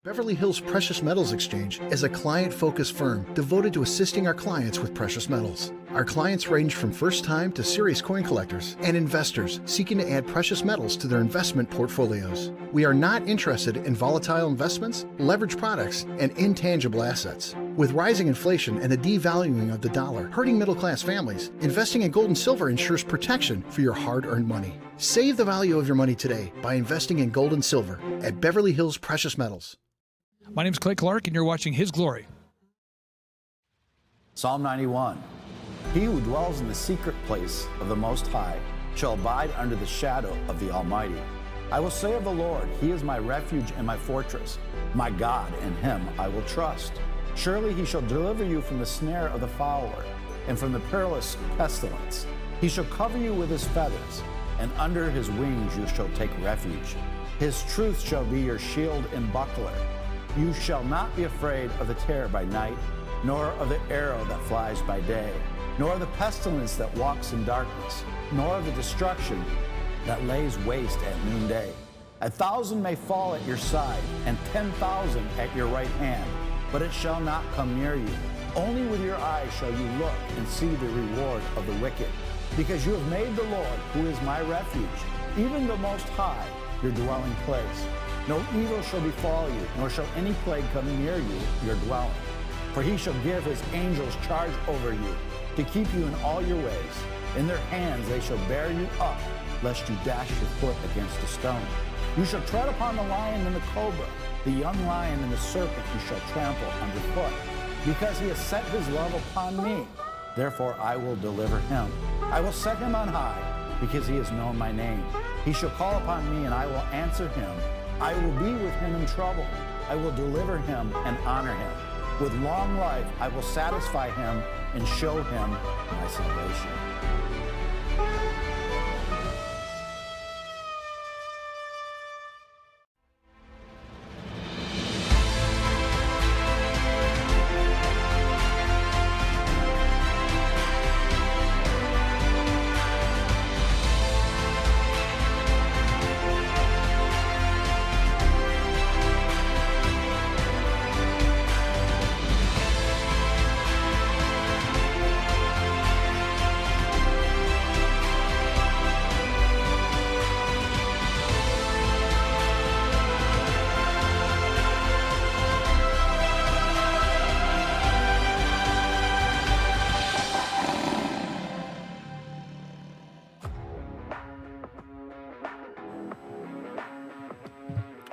Beverly Hills Precious Metals Exchange is a client-focused firm devoted to assisting our clients with precious metals. Our clients range from first-time to serious coin collectors and investors seeking to add precious metals to their investment portfolios. We are not interested in volatile investments, leveraged products, and intangible assets. With rising inflation and the devaluing of the dollar hurting middle-class families, investing in gold and silver ensures protection for your hard-earned money. Save the value of your money today by investing in gold and silver at Beverly Hills Precious Metals. My name is Clay Clark, and you're watching His Glory. Psalm 91. He who dwells in the secret place of the Most High shall abide under the shadow of the Almighty. I will say of the Lord, He is my refuge and my fortress. My God, in Him I will trust. Surely He shall deliver you from the snare of the fowler and from the perilous pestilence. He shall cover you with His feathers, and under His wings you shall take refuge. His truth shall be your shield and buckler. You shall not be afraid of the terror by night, nor of the arrow that flies by day, nor of the pestilence that walks in darkness, nor of the destruction that lays waste at noonday. 1,000 may fall at your side, and 10,000 at your right hand, but it shall not come near you. Only with your eyes shall you look and see the reward of the wicked. Because you have made the Lord, who is my refuge, even the Most High, your dwelling place. No evil shall befall you, nor shall any plague come near you, your dwelling. For He shall give His angels charge over you, to keep you in all your ways. In their hands they shall bear you up, lest you dash your foot against a stone. You shall tread upon the lion and the cobra, the young lion and the serpent you shall trample underfoot. Because He has set His love upon me, therefore I will deliver him. I will set him on high, because he has known my name. He shall call upon me, and I will answer him. I will be with him in trouble. I will deliver him and honor him. With long life I will satisfy him and show him my salvation.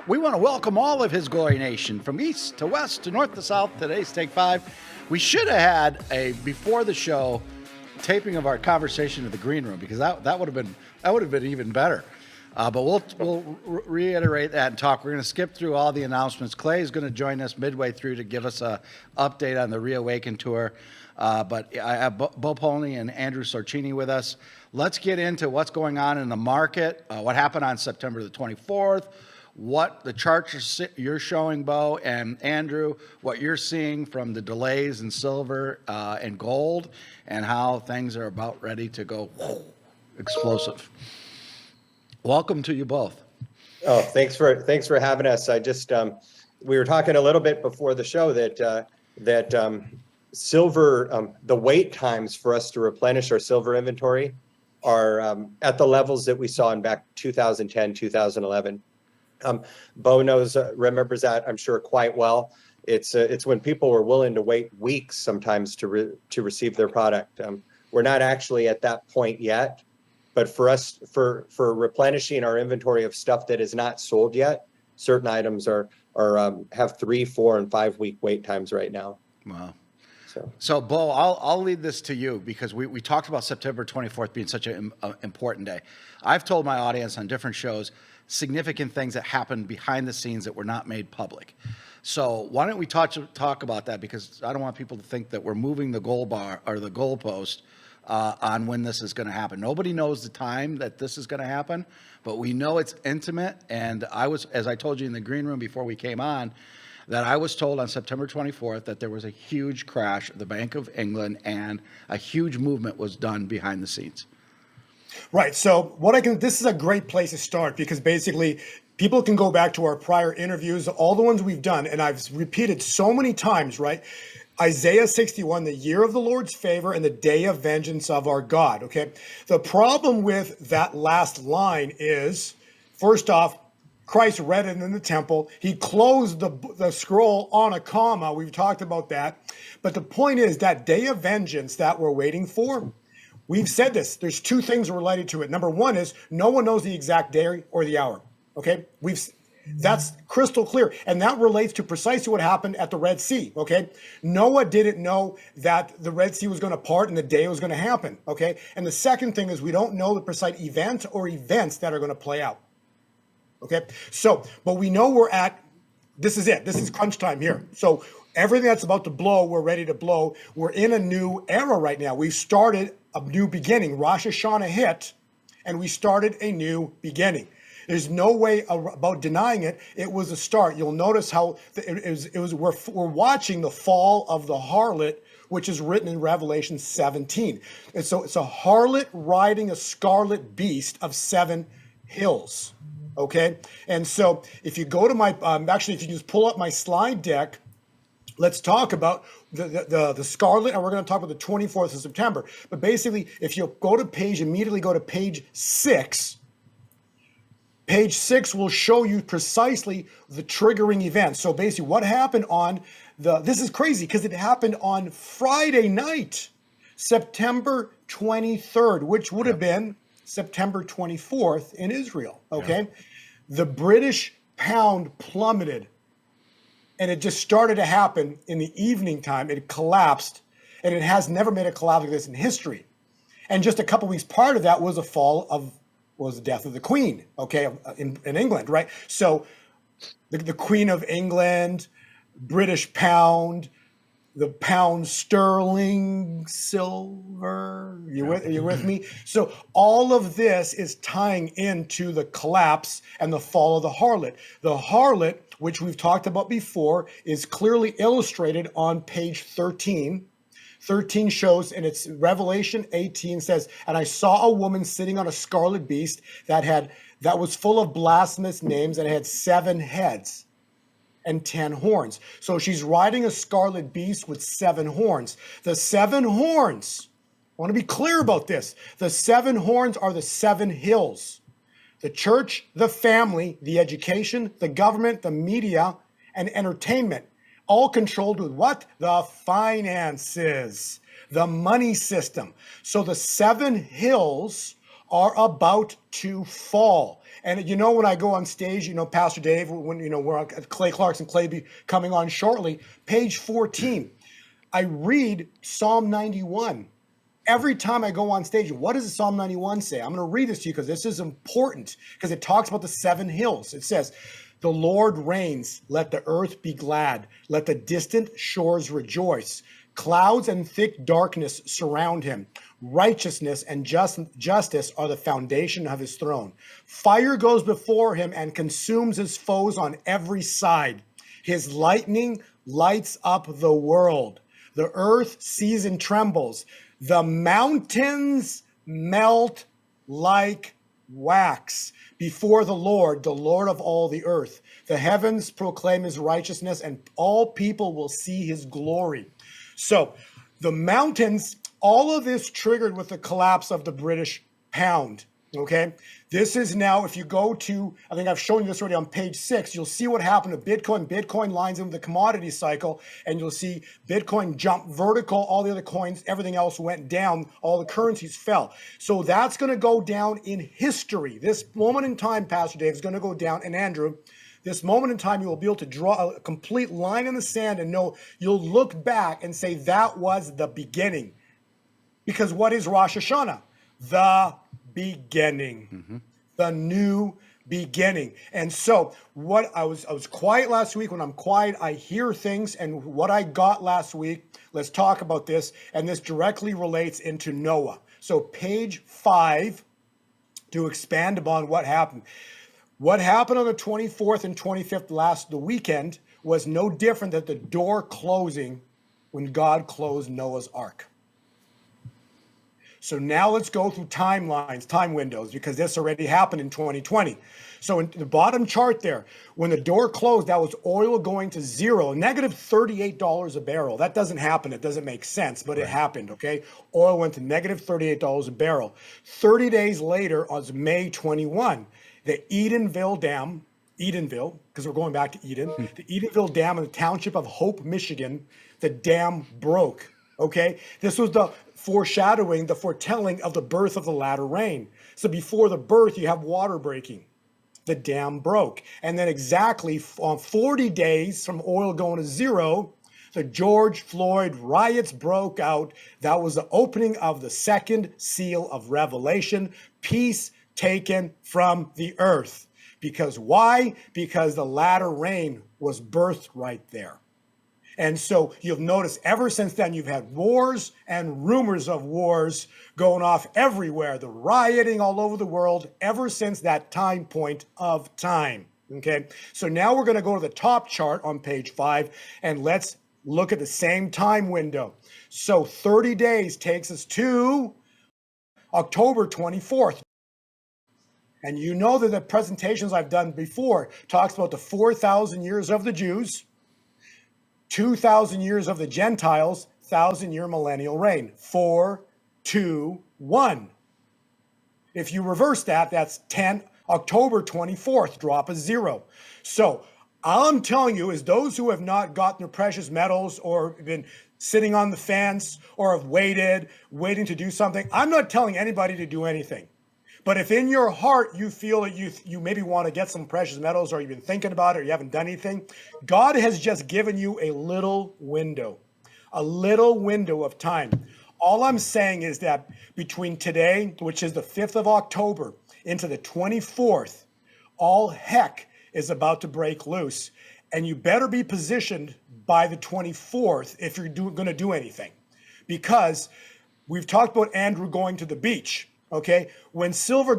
We want to welcome all of His Glory Nation from east to west to north to south. Today's Take 5. We should have had a before the show taping of our conversation in the green room, because that would have been even better. But we'll reiterate that and talk. We're going to skip through all the announcements. Clay is going to join us midway through to give us a update on the Reawaken tour. But I have Bo Polny and Andrew Sorcini with us. Let's get into what's going on in the market. What happened on September the 24th. What the charts you're showing, Bo and Andrew, what you're seeing from the delays in silver and gold, and how things are about ready to go explosive. Welcome to you both. Oh, thanks for having us. I just we were talking a little bit before the show that silver, the wait times for us to replenish our silver inventory are at the levels that we saw in back 2010, 2011. Bo remembers that, I'm sure, quite well. It's when people were willing to wait weeks sometimes to receive their product. We're not actually at that point yet, but for us, for replenishing our inventory of stuff that is not sold yet, certain items have 3, 4, and 5 week wait times right now. Wow. So Bo, I'll lead this to you, because we talked about September 24th being such an important day. I've told my audience on different shows significant things that happened behind the scenes that were not made public. So why don't we talk about that, because I don't want people to think that we're moving the goal bar or the goalpost on when this is going to happen. Nobody knows the time that this is going to happen, but we know it's intimate. And as I told you in the green room before we came on, that I was told on September 24th that there was a huge crash at the Bank of England and a huge movement was done behind the scenes. Right. So this is a great place to start, because basically People can go back to our prior interviews, all the ones we've done, and I've repeated so many times, right? Isaiah 61, the year of the Lord's favor and the day of vengeance of our God, okay? The problem with that last line is, first off, Christ read it in the temple. He closed the scroll on a comma. We've talked about that. But the point is that day of vengeance that we're waiting for, we've said this. There's two things related to it. Number one is no one knows the exact day or the hour, okay? That's crystal clear. And that relates to precisely what happened at the Red Sea, okay? Noah didn't know that the Red Sea was going to part and the day was going to happen, okay? And the second thing is we don't know the precise event or events that are going to play out, okay? So, but we know this is it. This is crunch time here. So everything that's about to blow, we're ready to blow. We're in a new era right now. We've started a new beginning. Rosh Hashanah hit, and we started a new beginning. There's no way about denying it. It was a start. You'll notice how we're watching the fall of the harlot, which is written in Revelation 17. And so it's a harlot riding a scarlet beast of 7 hills. Okay. And so if you go to my, actually, if you just pull up my slide deck, let's talk about the scarlet, and we're going to talk about the 24th of September. But basically, if you immediately go to page 6, page 6 will show you precisely the triggering event. So basically what happened this is crazy because it happened on Friday night, September 23rd, which would have been September 24th in Israel, okay? Yeah. The British pound plummeted, and it just started to happen in the evening time. It collapsed, and it has never made a collapse like this in history. And just a couple weeks prior to that was the death of the Queen, okay, in England, right? So the Queen of England, British pound, the pound sterling, silver, are you with me? So all of this is tying into the collapse and the fall of the harlot. The harlot, which we've talked about before, is clearly illustrated on page 13. 13 shows, and it's Revelation 18 says, and I saw a woman sitting on a scarlet beast that was full of blasphemous names and had 7 heads and 10 horns. So she's riding a scarlet beast with 7 horns. The 7 horns, I want to be clear about this. The 7 horns are the 7 hills. The church, the family, the education, the government, the media, and entertainment. All controlled with what? The finances, the money system. So the 7 hills are about to fall. And when I go on stage, Pastor Dave, when we're on Clay Clarkson, Clay be coming on shortly, page 14, I read Psalm 91. Every time I go on stage, what does Psalm 91 say? I'm going to read this to you because this is important because it talks about the 7 hills. It says, the Lord reigns, let the earth be glad, let the distant shores rejoice. Clouds and thick darkness surround him. Righteousness and justice are the foundation of his throne. Fire goes before him and consumes his foes on every side. His lightning lights up the world. The earth sees and trembles. The mountains melt like wax before the Lord of all the earth. The heavens proclaim his righteousness, and all people will see his glory. So the mountains, all of this triggered with the collapse of the British pound, okay? This is now, if you go to, I think I've shown you this already on page 6, you'll see what happened to Bitcoin. Bitcoin lines in with the commodity cycle, and you'll see Bitcoin jump vertical, all the other coins, everything else went down, all the currencies fell. So that's going to go down in history. This moment in time, Pastor Dave, is going to go down, and Andrew, this moment in time, you will be able to draw a complete line in the sand and know, you'll look back and say that was the beginning. Because what is Rosh Hashanah? The beginning, the new beginning. And so what I was quiet last week. When I'm quiet, I hear things. And what I got last week, let's talk about this. And this directly relates into Noah. So page 5, to expand upon what happened. What happened on the 24th and 25th the weekend was no different than the door closing when God closed Noah's ark. So now let's go through timelines, time windows, because this already happened in 2020. So in the bottom chart there, when the door closed, that was oil going to zero, negative $38 a barrel. That doesn't happen. It doesn't make sense, but it happened, okay? Oil went to negative $38 a barrel. 30 days later, on May 21, the Edenville Dam, because we're going back to Eden, the Edenville Dam in the township of Hope, Michigan, the dam broke, okay? This was the foreshadowing, the foretelling of the birth of the latter rain. So before the birth, you have water breaking. The dam broke. And then exactly on 40 days from oil going to zero, the George Floyd riots broke out. That was the opening of the second seal of Revelation, peace taken from the earth. Because why? Because the latter rain was birthed right there. And so you'll notice ever since then, you've had wars and rumors of wars going off everywhere, the rioting all over the world ever since that time point of time. Okay, so now we're going to go to the top chart on page 5 and let's look at the same time window. So 30 days takes us to October 24th. And you know that the presentations I've done before talks about the 4,000 years of the Jews, 2,000 years of the Gentiles, 1,000-year millennial reign. 4, 2, 1. If you reverse that, that's October 24th, drop a zero. So all I'm telling you is those who have not gotten their precious metals or been sitting on the fence or have waiting to do something, I'm not telling anybody to do anything. But if in your heart you feel that you maybe want to get some precious metals or you've been thinking about it or you haven't done anything, God has just given you a little window of time. All I'm saying is that between today, which is the 5th of October, into the 24th, all heck is about to break loose. And you better be positioned by the 24th if you're going to do anything. Because we've talked about Andrew going to the beach. Okay, when silver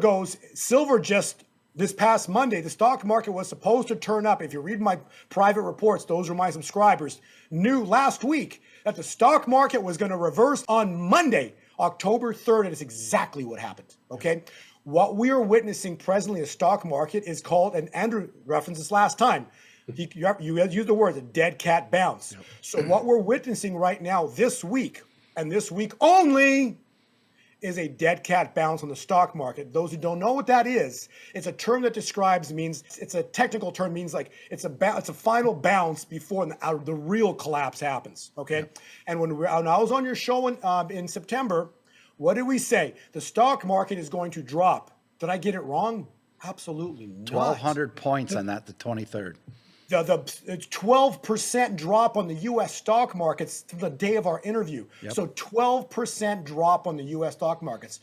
just this past Monday, the stock market was supposed to turn up. If you read my private reports, those are my subscribers, knew last week that the stock market was going to reverse on Monday, October 3rd, and it's exactly what happened. Okay, what we are witnessing presently in the stock market is called, and Andrew referenced this last time, you used the word, a dead cat bounce. Yep. So what we're witnessing right now this week, and this week only, is a dead cat bounce on the stock market. Those who don't know what that is, it's a term that it's a technical term, means like it's a final bounce before the real collapse happens, okay? Yeah. And when I was on your show in September, what did we say? The stock market is going to drop. Did I get it wrong? Absolutely not. 1,200 points on that, the 23rd. The 12% drop on the U.S. stock markets to the day of our interview. Yep. So 12% drop on the U.S. stock markets.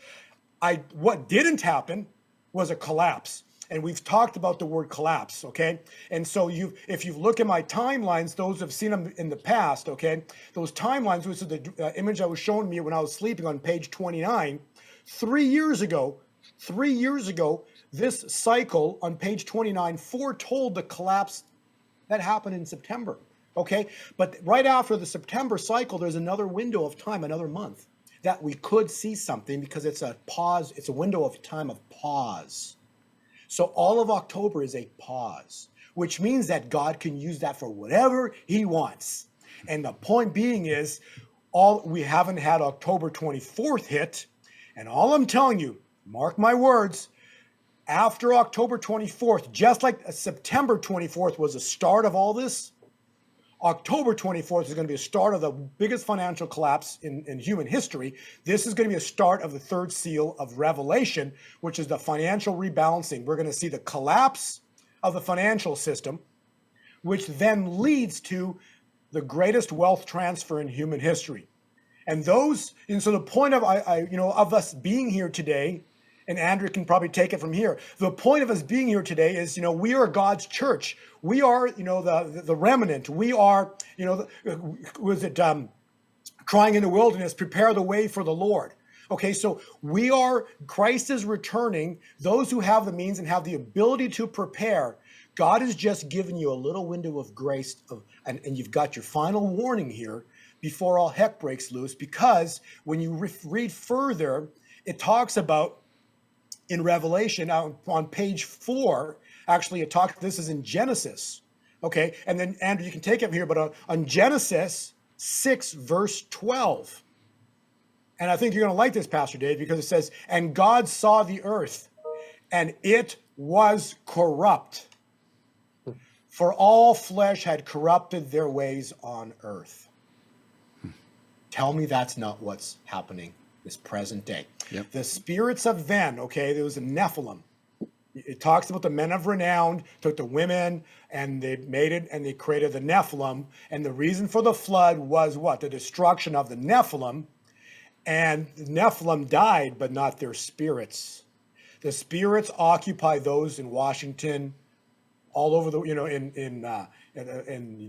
What didn't happen was a collapse. And we've talked about the word collapse, okay? And so if you look at my timelines, those who have seen them in the past, okay? Those timelines, which is the image that was shown me when I was sleeping on page 29, 3 years ago, this cycle on page 29 foretold the collapse that happened in September, okay? But right after the September cycle, there's another window of time, another month, that we could see something because it's a pause. It's a window of time of pause. So all of October is a pause, which means that God can use that for whatever he wants. And the point being is, we haven't had October 24th hit. And all I'm telling you, mark my words, after October 24th, just like September 24th was the start of all this, October 24th is going to be a start of the biggest financial collapse in human history. This is going to be a start of the third seal of Revelation, which is the financial rebalancing. We're going to see the collapse of the financial system, which then leads to the greatest wealth transfer in human history. And so the point of of us being here today, and Andrew can probably take it from here. The point of us being here today is, we are God's church. We are, the remnant. We are, crying in the wilderness, prepare the way for the Lord. Okay, so Christ is returning. Those who have the means and have the ability to prepare, God has just given you a little window of grace, and you've got your final warning here before all heck breaks loose, because when you read further, it talks about in Revelation on page 4, actually this is in Genesis, okay? And then, Andrew, you can take it here, but on Genesis 6, verse 12, and I think you're going to like this, Pastor Dave, because it says, and God saw the earth, and it was corrupt, for all flesh had corrupted their ways on earth. Tell me that's not what's happening this present day. Yep. The spirits of then, okay, there was a Nephilim. It talks about the men of renown took the women and they made it and they created the Nephilim. And the reason for the flood was what? The destruction of the Nephilim. And the Nephilim died, but not their spirits. The spirits occupy those in Washington, all over the, in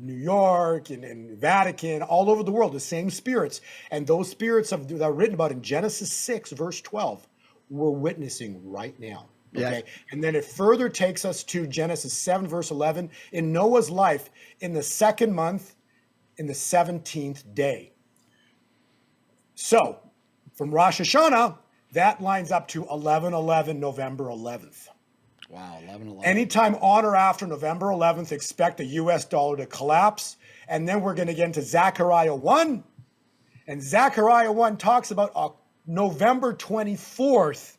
New York, in Vatican, all over the world, the same spirits. And those spirits that are written about in Genesis 6, verse 12, we're witnessing right now. Okay. Yeah. And then it further takes us to Genesis 7, verse 11. In Noah's life, in the second month, in the 17th day. So from Rosh Hashanah, that lines up to 11/11, November 11th. Wow, 11/11. Anytime on or after November 11th, expect the US dollar to collapse. And then we're going to get into Zechariah 1. And Zechariah 1 talks about November 24th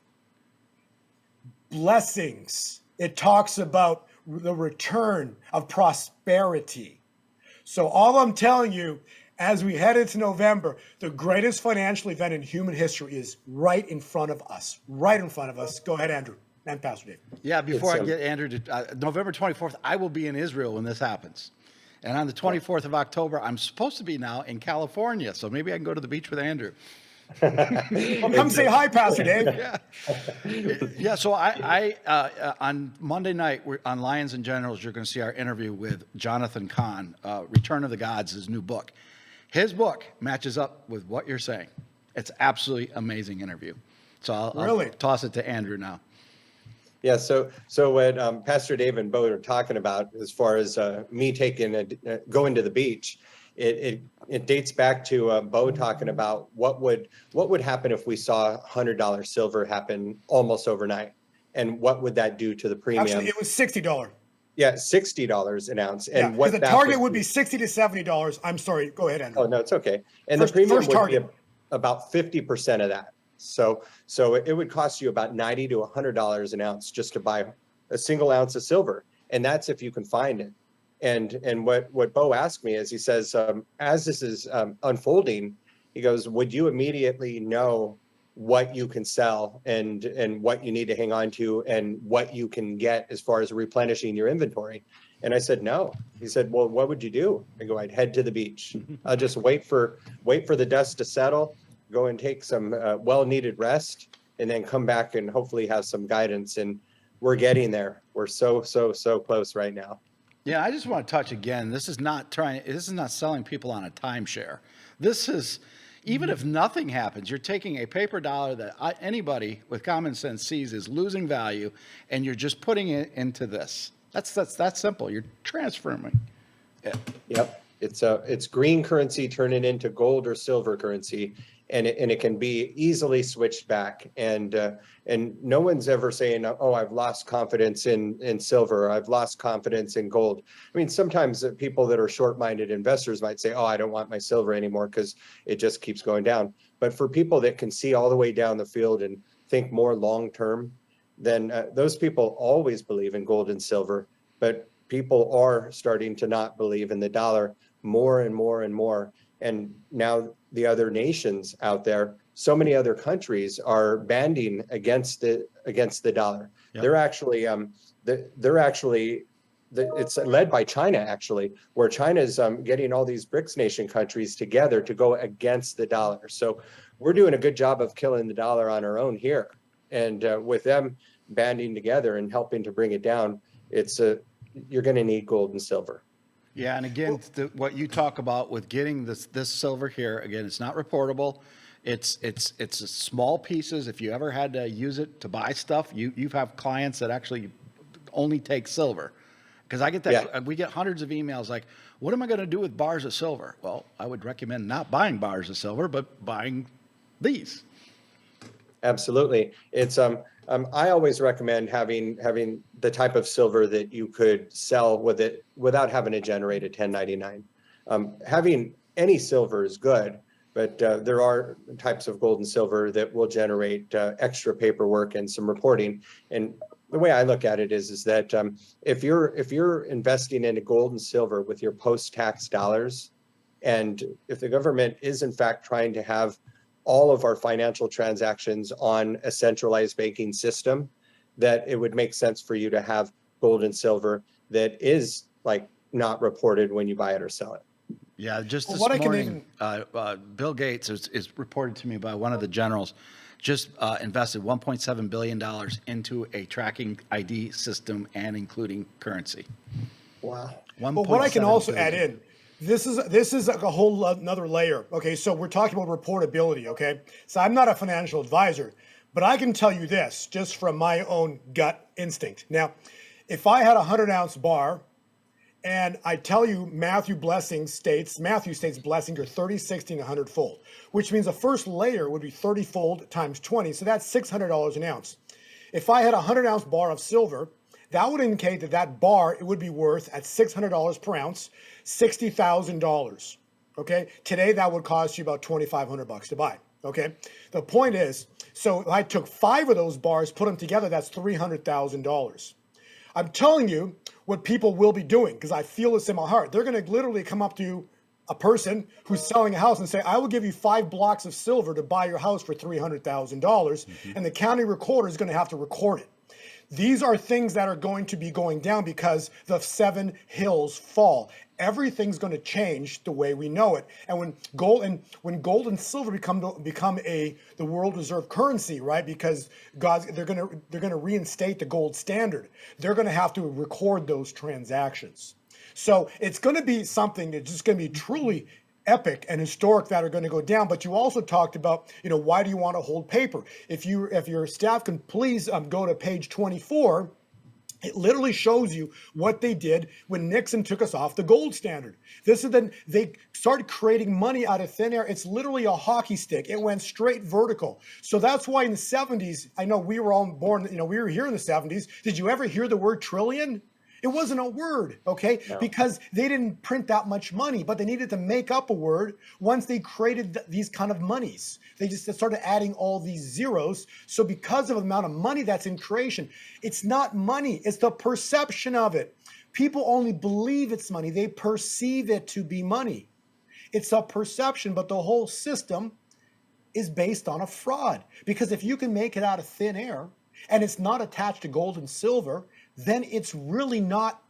blessings. It talks about the return of prosperity. So all I'm telling you, as we head into November, the greatest financial event in human history is right in front of us. Right in front of us. Go ahead, Andrew. And Pastor Dave. Yeah, before I get Andrew to November 24th, I will be in Israel when this happens. And on the 24th of October, I'm supposed to be now in California. So maybe I can go to the beach with Andrew. Well, come say hi, Pastor Dave. Yeah. So I on Monday night, we're on Lions and Generals, you're going to see our interview with Jonathan Cahn, Return of the Gods, his new book. His book matches up with what you're saying. It's absolutely amazing interview. So I'll toss it to Andrew now. Yeah, so what Pastor Dave and Bo are talking about, as far as me going to the beach, it dates back to Bo talking about what would happen if we saw $100 silver happen almost overnight, and what would that do to the premium? Actually, it was $60. Yeah, $60 an ounce, and what the target would be $60 to $70. I'm sorry, go ahead, Andrew. Oh no, it's okay. And the premium would be about 50% of that. So it would cost you about $90 to $100 an ounce just to buy a single ounce of silver, and that's if you can find it. And what Bo asked me is, he says, as this is unfolding, he goes, would you immediately know what you can sell and what you need to hang on to and what you can get as far as replenishing your inventory? And I said, no. He said, well, what would you do? I go, I'd head to the beach. I'll just wait for the dust to settle, go and take some well-needed rest, and then come back and hopefully have some guidance. And we're getting there. We're so close right now. Yeah, I just want to touch again. This is not selling people on a timeshare. This is, even if nothing happens, you're taking a paper dollar that anybody with common sense sees is losing value, and you're just putting it into this. That's that simple. You're transferring it. Yep. It's green currency turning into gold or silver currency, and it can be easily switched back. And no one's ever saying, oh, I've lost confidence in silver, or I've lost confidence in gold. I mean, sometimes people that are short-minded investors might say, oh, I don't want my silver anymore because it just keeps going down. But for people that can see all the way down the field and think more long-term, then those people always believe in gold and silver. But people are starting to not believe in the dollar more and more and more. And now the other nations out there, so many other countries are banding against the dollar. Yep. They're actually it's led by China, actually, where China's getting all these Brics nation countries together to go against the dollar. So we're doing a good job of killing the dollar on our own here, and with them banding together and helping to bring it down, you're going to need gold and silver. Yeah, and again, what you talk about with getting this silver here, again, it's not reportable. It's small pieces. If you ever had to use it to buy stuff, you have clients that actually only take silver, Because I get that, Yeah. we get hundreds of emails like, what am I going to do with bars of silver? Well, I would recommend not buying bars of silver, but buying these. Absolutely. It's I always recommend having the type of silver that you could sell with it without having to generate a 1099. Having any silver is good, but there are types of gold and silver that will generate extra paperwork and some reporting. And the way I look at it is that if you're investing in gold and silver with your post-tax dollars, and if the government is in fact trying to have all of our financial transactions on a centralized banking system, that it would make sense for you to have gold and silver that is like not reported when you buy it or sell it. Yeah, just Well, this what I can morning, Bill Gates is reported to me by one of the generals, just invested $1.7 billion into a tracking ID system and including currency. Wow. But what I can also billion. add in, this is like a whole another layer. Okay, so we're talking about reportability. Okay, so I'm not a financial advisor, but I can tell you this just from my own gut instinct. Now, if I had a 100-ounce bar, and I tell you, Matthew states blessings are 30, 60, and 100 fold, which means the first layer would be 30 fold times 20, so that's $600 an ounce. If I had a 100-ounce bar of silver, that would indicate that that bar, it would be worth at $600 per ounce, $60,000. Okay, today that would cost you about $2,500 to buy. Okay, the point is, so if I took 5 of those bars, put them together, that's $300,000. I'm telling you what people will be doing because I feel this in my heart. They're going to literally come up to a person who's selling a house and say, I will give you 5 blocks of silver to buy your house for $300,000. And the county recorder is going to have to record it. These are things that are going to be going down because the 7 hills fall. Everything's going to change the way we know it. And when gold and silver become the world reserve currency, right? Because they're going to reinstate the gold standard. They're going to have to record those transactions. So it's going to be something that's just going to be truly epic and historic that are going to go down. But you also talked about, why do you want to hold paper? If your staff can please go to page 24, it literally shows you what they did when Nixon took us off the gold standard. They started creating money out of thin air. It's literally a hockey stick. It went straight vertical. So that's why in the 70s, I know we were all born, we were here in the 70s. Did you ever hear the word trillion? It wasn't a word, okay? No. Because they didn't print that much money, but they needed to make up a word once they created these kind of monies. They just started adding all these zeros. So because of the amount of money that's in creation, it's not money, it's the perception of it. People only believe it's money. They perceive it to be money. It's a perception, but the whole system is based on a fraud. Because if you can make it out of thin air and it's not attached to gold and silver, then it's really not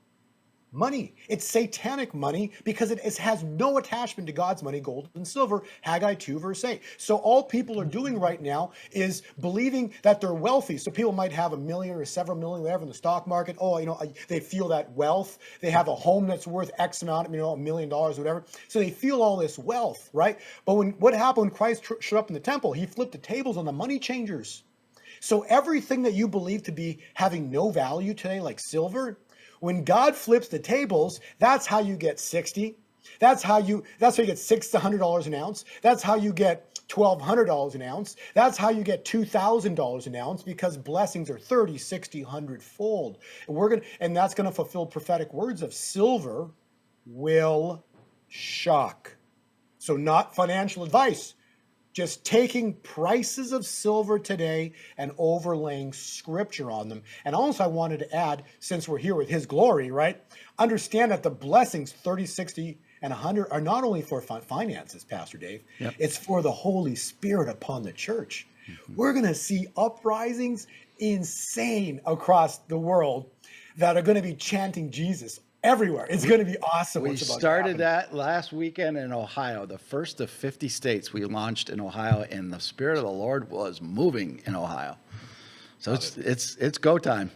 money. It's satanic money because it has no attachment to God's money, gold and silver, Haggai 2 verse 8. So all people are doing right now is believing that they're wealthy. So people might have $1 million or several million, whatever, in the stock market. They feel that wealth. They have a home that's worth X amount, $1 million, whatever. So they feel all this wealth, right? But what happened when Christ showed up in the temple? He flipped the tables on the money changers. So everything that you believe to be having no value today, like silver, when God flips the tables, that's how you get 60. That's how you get $600 an ounce. That's how you get $1,200 an ounce. That's how you get $2,000 an ounce because blessings are 30, 60, 100 fold. And that's going to fulfill prophetic words of silver will shock. So not financial advice. Just taking prices of silver today and overlaying scripture on them. And also I wanted to add, since we're here with his glory, right? Understand that the blessings 30, 60, and 100 are not only for finances, Pastor Dave. Yep. It's for the Holy Spirit upon the church. Mm-hmm. We're going to see uprisings insane across the world that are going to be chanting Jesus everywhere. It's going to be awesome. We started that last weekend in Ohio, the first of 50 states we launched in Ohio, and the Spirit of the Lord was moving in Ohio. So it's go time.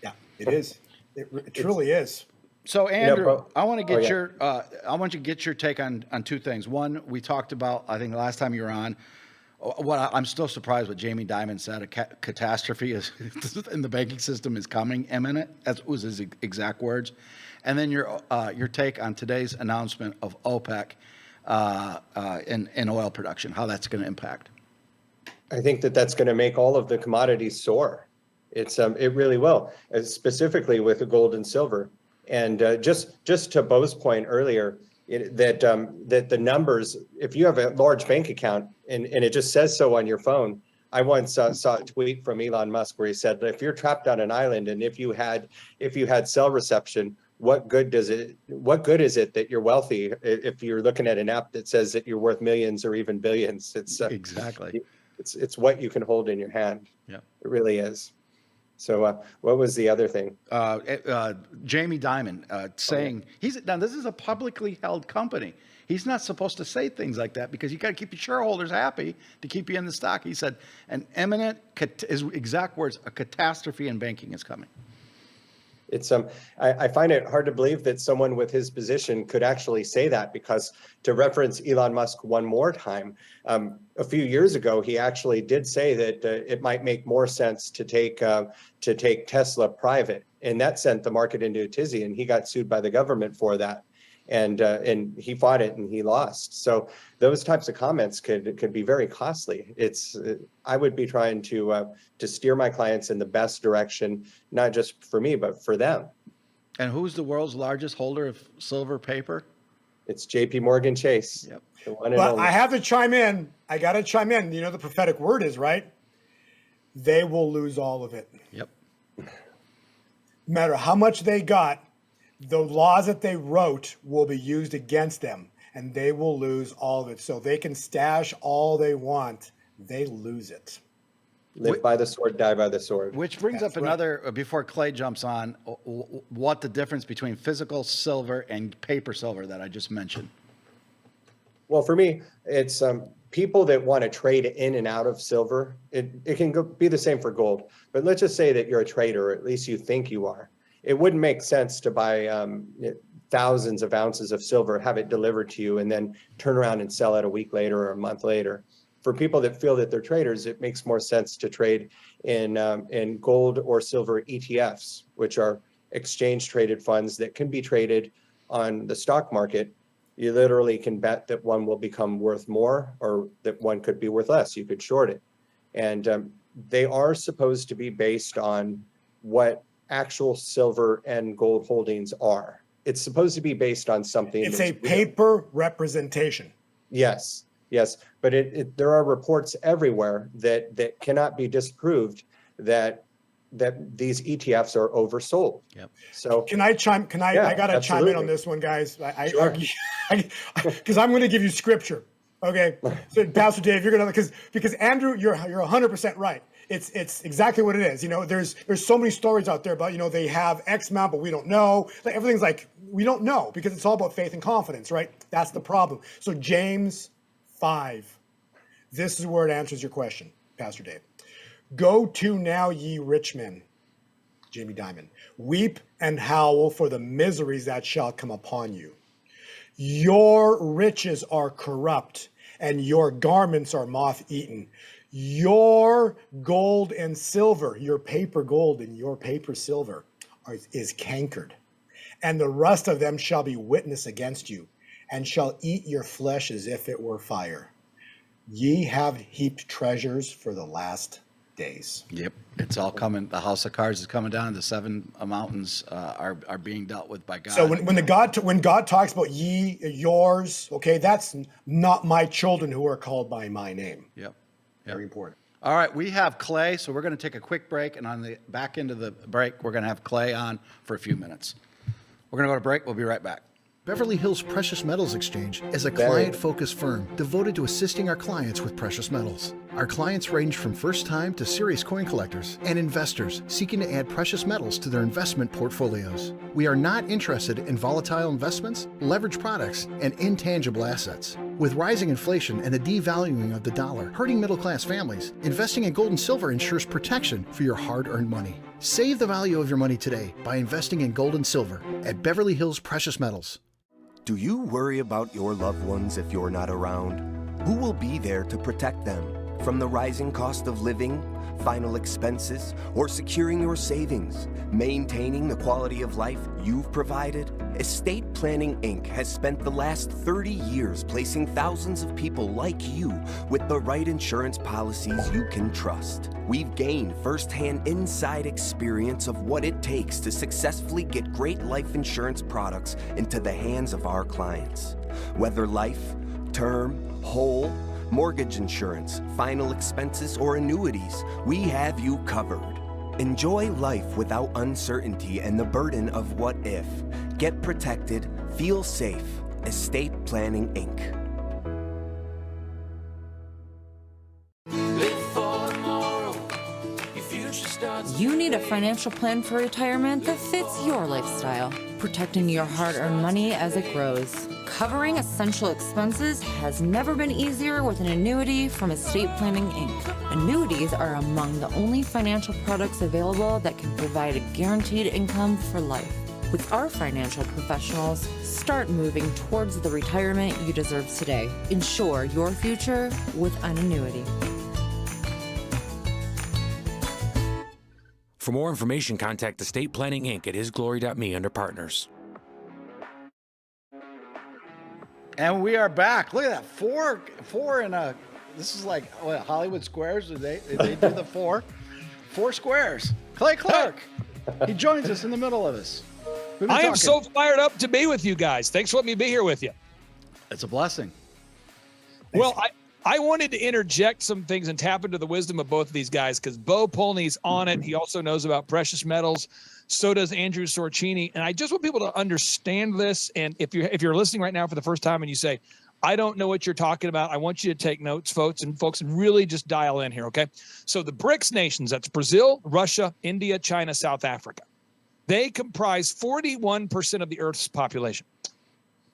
Yeah, it is. It truly is. So Andrew, I want to get I want you to get your take on 2 things. One, we talked about, I think the last time you were on, I'm still surprised what Jamie Dimon said. A catastrophe is in the banking system is coming, imminent. That was his exact words. And then your take on today's announcement of OPEC in oil production, how that's going to impact. I think that's going to make all of the commodities soar. It really will, specifically with the gold and silver. And just to Bo's point earlier, that the numbers, if you have a large bank account and it just says so on your phone. I once saw a tweet from Elon Musk where he said, if you're trapped on an island and if you had cell reception, what good is it that you're wealthy if you're looking at an app that says that you're worth millions or even billions? It's exactly. It's what you can hold in your hand. Yeah, it really is. So what was the other thing? Jamie Dimon saying now this is a publicly held company. He's not supposed to say things like that because you got to keep your shareholders happy to keep you in the stock. He said an imminent, his exact words, a catastrophe in banking is coming. It's I find it hard to believe that someone with his position could actually say that, because to reference Elon Musk one more time, a few years ago he actually did say that it might make more sense to take Tesla private, and that sent the market into a tizzy, and he got sued by the government for that. And he fought it and he lost. So those types of comments could be very costly. I would be trying to steer my clients in the best direction, not just for me, but for them. And who's the world's largest holder of silver paper? It's J.P. Morgan Chase. Yep. The one and But only. I have to chime in. I got to chime in. You know, the prophetic word is, right? They will lose all of it. Yep. No matter how much they got, the laws that they wrote will be used against them, and they will lose all of it. So they can stash all they want. They lose it. Live by the sword, die by the sword. Which brings That's up another, before Clay jumps on, what the difference between physical silver and paper silver that I just mentioned. Well, for me, it's people that want to trade in and out of silver. It can be the same for gold. But let's just say that you're a trader, or at least you think you are. It wouldn't make sense to buy thousands of ounces of silver, have it delivered to you, and then turn around and sell it a week later or a month later. For people that feel that they're traders, it makes more sense to trade in gold or silver ETFs, which are exchange traded funds that can be traded on the stock market. You literally can bet that one will become worth more or that one could be worth less. You could short it. And they are supposed to be based on what actual silver and gold holdings are. It's supposed to be based on something. It's a paper representation. Yes, but there are reports everywhere that cannot be disproved that these ETFs are oversold. Yep. So I gotta chime in on this one, guys. Sure. Because I'm going to give you scripture. Okay, so Pastor Dave, you're gonna because Andrew, you're 100% right. It's exactly what it is. You know, there's so many stories out there about, you know, they have X amount, but we don't know. Like, everything's like, we don't know, because it's all about faith and confidence, right? That's the problem. So James 5, this is where it answers your question, Pastor Dave. Go to now, ye rich men, Jamie Dimon, weep and howl for the miseries that shall come upon you. Your riches are corrupt, and your garments are moth-eaten. Your gold and silver, your paper gold and your paper silver is cankered, and the rust of them shall be witness against you, and shall eat your flesh as if it were fire. Ye have heaped treasures for the last days. Yep, it's all coming. The house of cards is coming down. The seven mountains are being dealt with by God. So when God talks about ye, yours, okay, that's not my children who are called by my name. Yep. Very important. All right, we have Clay, so we're going to take a quick break, and on the back end of the break, we're going to have Clay on for a few minutes. We're going to go to break. We'll be right back. Beverly Hills Precious Metals Exchange is a client-focused firm devoted to assisting our clients with precious metals. Our clients range from first-time to serious coin collectors and investors seeking to add precious metals to their investment portfolios. We are not interested in volatile investments, leveraged products, and intangible assets. With rising inflation and the devaluing of the dollar hurting middle-class families, investing in gold and silver ensures protection for your hard-earned money. Save the value of your money today by investing in gold and silver at Beverly Hills Precious Metals. Do you worry about your loved ones if you're not around? Who will be there to protect them? From the rising cost of living, final expenses, or securing your savings, maintaining the quality of life you've provided, Estate Planning Inc. has spent the last 30 years placing thousands of people like you with the right insurance policies you can trust. We've gained firsthand inside experience of what it takes to successfully get great life insurance products into the hands of our clients. Whether life, term, whole, mortgage insurance, final expenses, or annuities, we have you covered. Enjoy life without uncertainty and the burden of what if. Get protected, feel safe. Estate Planning, Inc. You need a financial plan for retirement that fits your lifestyle, protecting your hard-earned money as it grows. Covering essential expenses has never been easier with an annuity from Estate Planning, Inc. Annuities are among the only financial products available that can provide a guaranteed income for life. With our financial professionals, start moving towards the retirement you deserve today. Ensure your future with an annuity. For more information, contact Estate Planning Inc. at hisglory.me under partners. And we are back. Look at that. Four in a, this is like what, Hollywood Squares. Did they do the four squares? Clay Clark. He joins us in the middle of this. I am so fired up to be with you guys. Thanks for letting me be here with you. It's a blessing. Well, I wanted to interject some things and tap into the wisdom of both of these guys because Bo Polny's on it. He also knows about precious metals. So does Andrew Sorcini. And I just want people to understand this. And if you're listening right now for the first time and you say, I don't know what you're talking about, I want you to take notes, folks, and really just dial in here, okay? So the Brics nations, that's Brazil, Russia, India, China, South Africa. They comprise 41% of the Earth's population.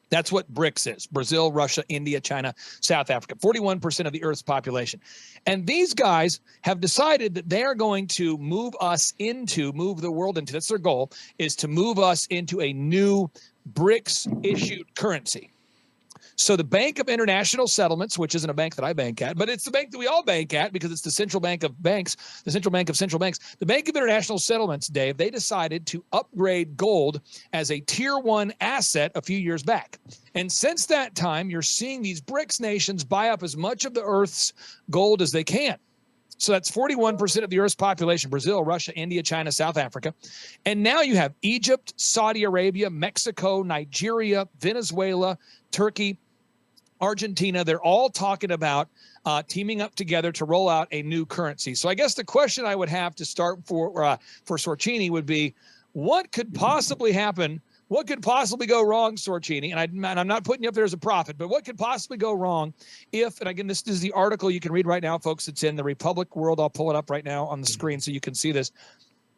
That's what Brics is. Brazil, Russia, India, China, South Africa, 41% of the Earth's population. And these guys have decided that they are going to move the world into, that's their goal, is to move us into a new Brics-issued currency. So the Bank of International Settlements, which isn't a bank that I bank at, but it's the bank that we all bank at because it's the central bank of banks, the central bank of central banks. The Bank of International Settlements, Dave, they decided to upgrade gold as a tier 1 asset a few years back. And since that time, you're seeing these Brics nations buy up as much of the Earth's gold as they can. So that's 41% of the Earth's population: Brazil, Russia, India, China, South Africa. And now you have Egypt, Saudi Arabia, Mexico, Nigeria, Venezuela, Turkey, Argentina. They're all talking about teaming up together to roll out a new currency. So I guess the question I would have to start for Sorcini would be, what could possibly happen? What could possibly go wrong, Sorcini? And I'm not putting you up there as a prophet, but what could possibly go wrong if, and again, this is the article you can read right now, folks. It's in the Republic World. I'll pull it up right now on the screen so you can see this.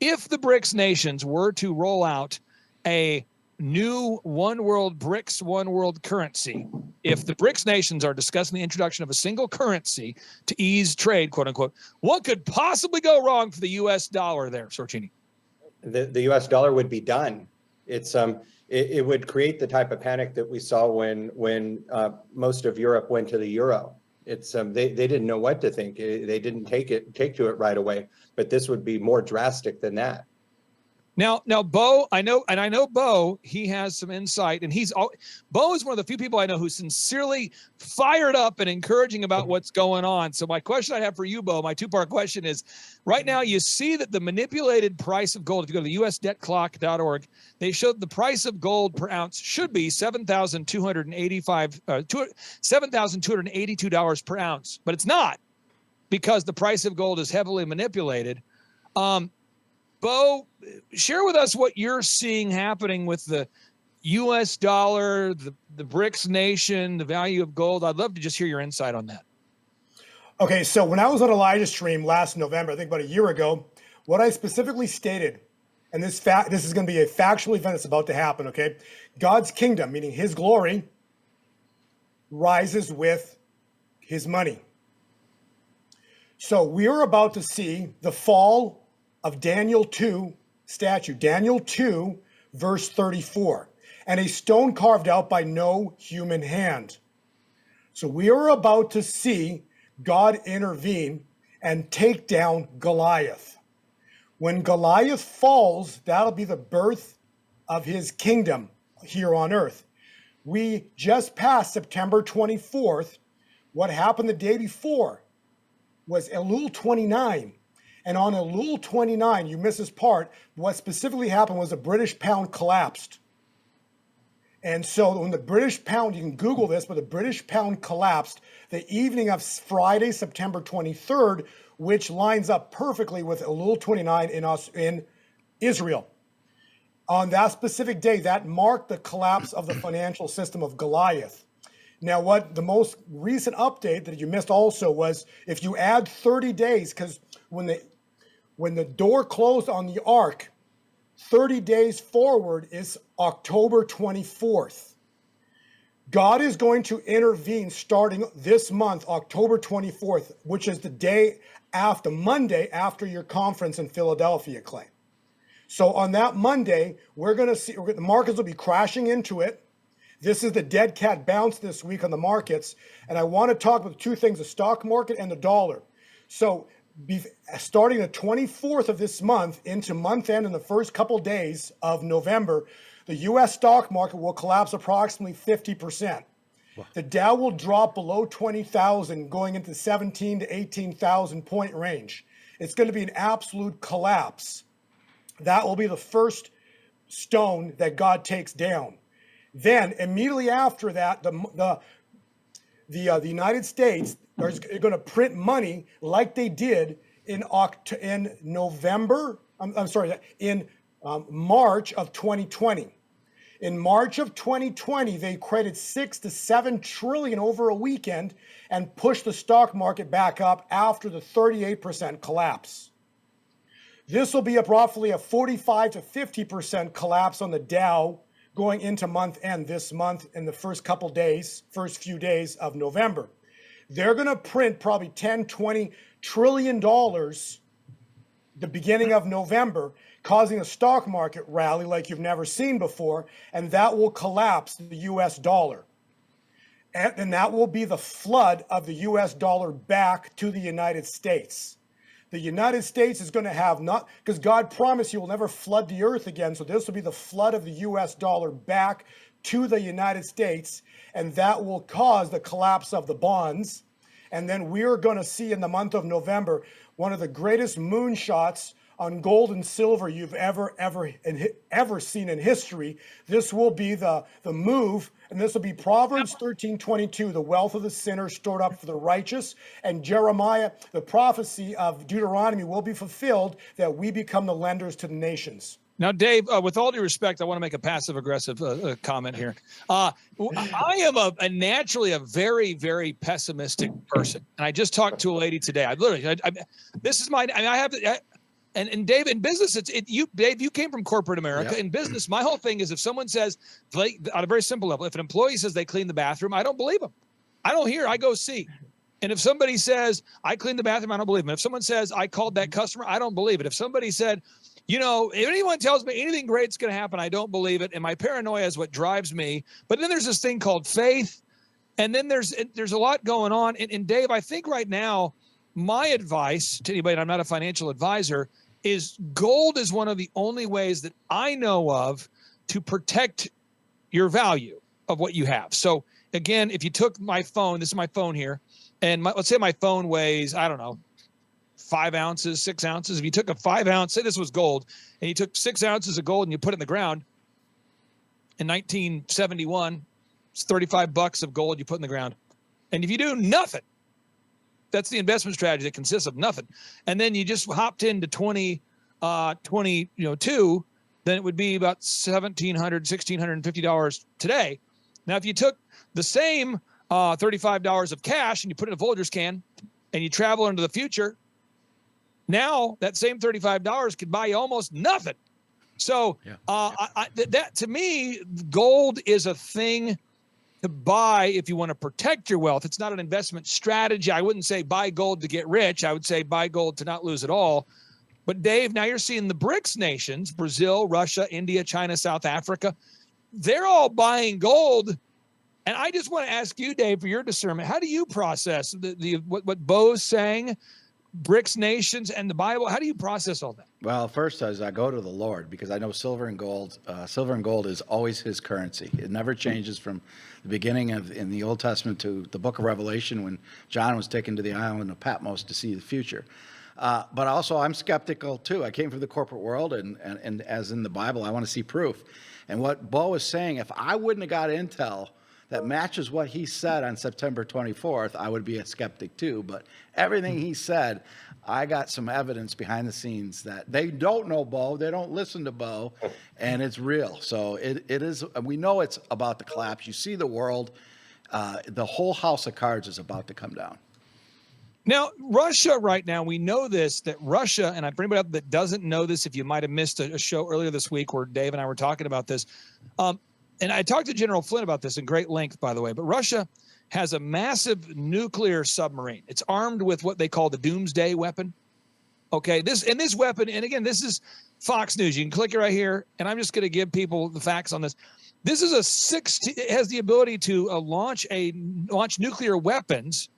If the Brics nations were to roll out a new one world Brics, one world currency, if the Brics nations are discussing the introduction of a single currency to ease trade, quote unquote, what could possibly go wrong for the U.S. dollar there, Sorcini? The U.S. dollar would be done. It would create the type of panic that we saw when most of Europe went to the euro. They didn't know what to think. They didn't take to it right away. But this would be more drastic than that. Now, Bo, I know Bo, he has some insight, and Bo is one of the few people I know who's sincerely fired up and encouraging about what's going on. So my question I have for you, Bo, my two-part question is, right now you see that the manipulated price of gold, if you go to the usdebtclock.org, they showed the price of gold per ounce should be $7,282 per ounce, but it's not, because the price of gold is heavily manipulated. Bo, share with us what you're seeing happening with the U.S. dollar, the Brics nation, the value of gold. I'd love to just hear your insight on that. Okay, so when I was on Elijah's stream last November, I think about a year ago, what I specifically stated, and this is going to be a factual event that's about to happen, okay? God's kingdom, meaning his glory, rises with his money. So we are about to see the fall of Daniel 2 statue, Daniel 2, verse 34, and a stone carved out by no human hand. So we are about to see God intervene and take down Goliath. When Goliath falls, that'll be the birth of his kingdom here on earth. We just passed September 24th. What happened the day before was Elul 29. And on Elul 29, you miss this part, what specifically happened was the British pound collapsed. And so when the British pound, you can Google this, but the British pound collapsed the evening of Friday, September 23rd, which lines up perfectly with Elul 29 in Israel. On that specific day, that marked the collapse of the financial system of Goliath. Now, what the most recent update that you missed also was if you add 30 days, because when the door closed on the ark, 30 days forward is October 24th. God is going to intervene starting this month, October 24th, which is the day after, Monday after your conference in Philadelphia, Clay. So on that Monday, we're going to see, the markets will be crashing into it. This is the dead cat bounce this week on the markets. And I want to talk about two things, the stock market and the dollar. So starting the 24th of this month into month end in the first couple days of November, the U.S. stock market will collapse approximately 50%. Wow. The Dow will drop below 20,000, going into 17 to 18,000 point range. It's going to be an absolute collapse. That will be the first stone that God takes down. Then immediately after that, the United States are going to print money like they did in November. In March of 2020. In March of 2020, they created 6 to 7 trillion over a weekend and pushed the stock market back up after the 38% collapse. This will be roughly a 45 to 50% collapse on the Dow going into month end this month in the first few days of November. They're going to print probably 10, 20 trillion dollars the beginning of November, causing a stock market rally like you've never seen before, and that will collapse the U.S. dollar. And that will be the flood of the U.S. dollar back to the United States. The United States is going to have because God promised he will never flood the earth again, so this will be the flood of the U.S. dollar back to the United States, and that will cause the collapse of the bonds. And then we're going to see in the month of November one of the greatest moonshots on gold and silver you've ever seen in history. This will be the move, and this will be Proverbs 13:22, the wealth of the sinner stored up for the righteous, and Jeremiah, the prophecy of Deuteronomy will be fulfilled, that we become the lenders to the nations. Now, Dave, with all due respect, I want to make a passive-aggressive comment here. I am naturally a very, very pessimistic person, and I just talked to a lady today. And Dave, in business, Dave, you came from corporate America. Yep. In business, my whole thing is if someone says, on a very simple level, if an employee says they clean the bathroom, I don't believe them. I don't hear, I go see. And if somebody says, I cleaned the bathroom, I don't believe them. If someone says, I called that customer, I don't believe it. If somebody said, if anyone tells me anything great's going to happen, I don't believe it. And my paranoia is what drives me. But then there's this thing called faith. And then there's a lot going on. And Dave, I think right now, my advice to anybody, and I'm not a financial advisor, is gold is one of the only ways that I know of to protect your value of what you have. So again, if you took my phone, this is my phone here, and let's say my phone weighs, I don't know, 5 ounces, 6 ounces. If you took a 5 ounce, say this was gold, and you took 6 ounces of gold and you put it in the ground in 1971, it's $35 of gold you put in the ground. And if you do nothing, that's the investment strategy that consists of nothing. And then you just hopped into 2022, then it would be about $1,700, $1,650 today. Now, if you took the same $35 of cash and you put it in a Folgers can and you travel into the future, now that same $35 could buy you almost nothing. So that to me, gold is a thing to buy if you want to protect your wealth. It's not an investment strategy. I wouldn't say buy gold to get rich. I would say buy gold to not lose it all. But Dave, now you're seeing the Brics nations, Brazil, Russia, India, China, South Africa, they're all buying gold And I just want to ask you, Dave, for your discernment, how do you process what Bo's saying, Brics nations, and the Bible? How do you process all that? Well, first, as I go to the Lord, because I know silver and gold is always his currency. It never changes from the beginning in the Old Testament to the book of Revelation when John was taken to the island of Patmos to see the future. But also, I'm skeptical too. I came from the corporate world, and as in the Bible, I want to see proof. And what Bo is saying, if I wouldn't have got intel that matches what he said on September 24th, I would be a skeptic too. But everything he said, I got some evidence behind the scenes that they don't know Bo, they don't listen to Bo, and it's real. So it is. We know it's about to collapse. You see the world, the whole house of cards is about to come down. Now, Russia right now, we know this, that Russia, and for anybody that doesn't know this, if you might have missed a show earlier this week where Dave and I were talking about this, and I talked to General Flynn about this in great length, by the way, but Russia has a massive nuclear submarine. It's armed with what they call the doomsday weapon. Okay, this weapon, and again, this is Fox News. You can click it right here, and I'm just going to give people the facts on this. This is it has the ability to launch nuclear weapons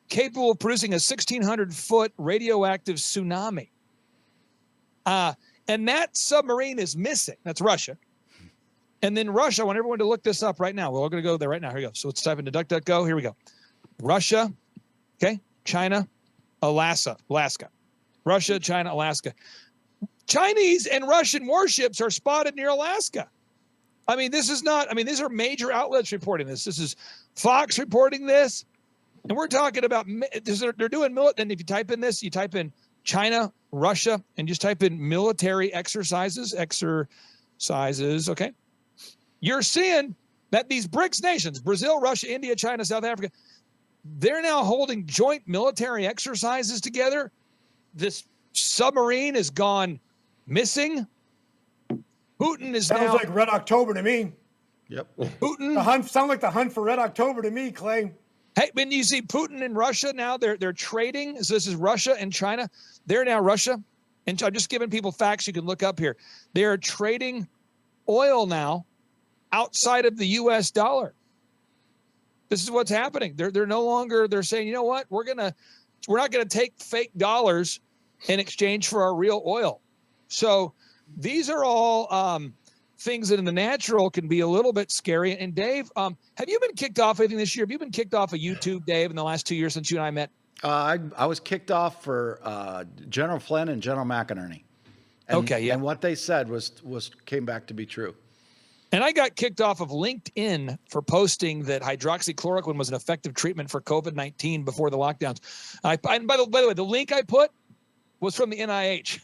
capable of producing a 1,600-foot radioactive tsunami. And that submarine is missing. That's Russia. And then Russia, I want everyone to look this up right now. We're all going to go there right now. Here we go. So let's type into DuckDuckGo. Here we go. Russia, okay, China, Alaska. Russia, China, Alaska. Chinese and Russian warships are spotted near Alaska. I mean, these are major outlets reporting this. This is Fox reporting this. And we're talking about, they're doing, and if you type in this, you type in China, Russia, and just type in military exercises, okay? You're seeing that these Brics nations, Brazil, Russia, India, China, South Africa, they're now holding joint military exercises together. This submarine has gone missing. Putin is Sounds like Red October to me. Yep. Putin. Sound like the hunt for Red October to me, Clay. Hey, when you see Putin and Russia now, they're trading. So this is Russia and China. They're now Russia. And I'm just giving people facts you can look up here. They're trading oil now outside of the U.S. dollar. This is what's happening. They're no longer, they're saying, you know what? We're not going to take fake dollars in exchange for our real oil. So these are all things that in the natural can be a little bit scary. And Dave, have you been kicked off anything this year? Have you been kicked off of YouTube, Dave, in the last 2 years since you and I met? I was kicked off for General Flynn and General McInerney. And what they said came back to be true. And I got kicked off of LinkedIn for posting that hydroxychloroquine was an effective treatment for COVID-19 before the lockdowns. And by the way, the link I put was from the NIH.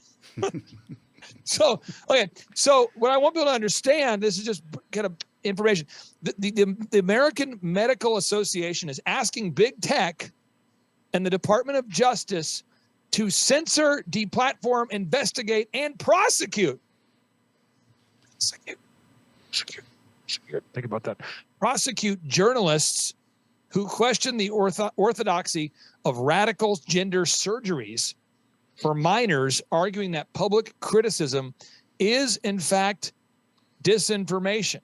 So what I want people to understand, this is just kind of information. The American Medical Association is asking big tech and the Department of Justice to censor, deplatform, investigate, and prosecute. Think about that. Prosecute journalists who question the orthodoxy of radical gender surgeries for minors, arguing that public criticism is, in fact, disinformation.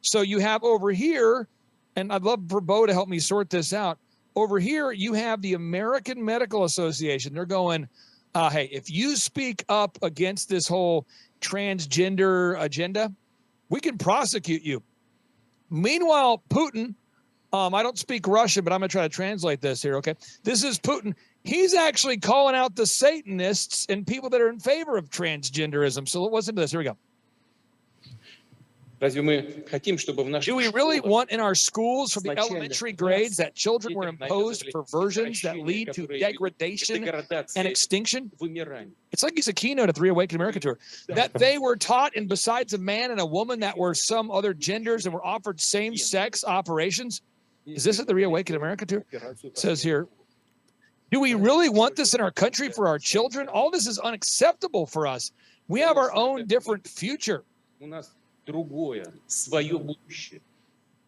So you have over here, and I'd love for Bo to help me sort this out. Over here, you have the American Medical Association. They're going, hey, if you speak up against this whole transgender agenda, we can prosecute you. Meanwhile, Putin, I don't speak Russian, but I'm going to try to translate this here, okay? This is Putin. He's actually calling out the Satanists and people that are in favor of transgenderism. So let's listen to this. Here we go. Do we really want in our schools from the elementary grades that children were imposed perversions that lead to degradation and extinction? It's like he's a keynote at the Reawaken America tour. That they were taught in besides a man and a woman that were some other genders and were offered same-sex operations? Is this at the Reawaken America tour? It says here, do we really want this in our country for our children? All this is unacceptable for us. We have our own different future.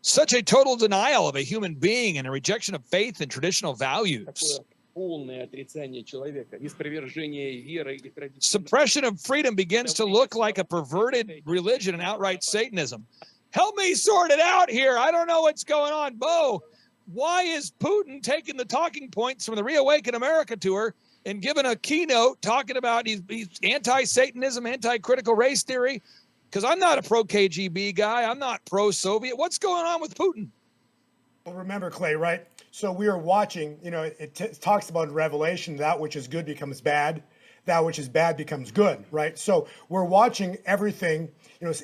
Such a total denial of a human being and a rejection of faith and traditional values. Suppression of freedom begins to look like a perverted religion and outright Satanism. help me sort it out here. I don't know what's going on. Bo, why is Putin taking the talking points from the Reawaken America tour and giving a keynote talking about he's anti-Satanism, anti-critical race theory? Because I'm not a pro-KGB guy. I'm not pro-Soviet. What's going on with Putin? Well, remember, Clay, right? So we are watching, it talks about in Revelation, that which is good becomes bad, that which is bad becomes good, right? So we're watching everything,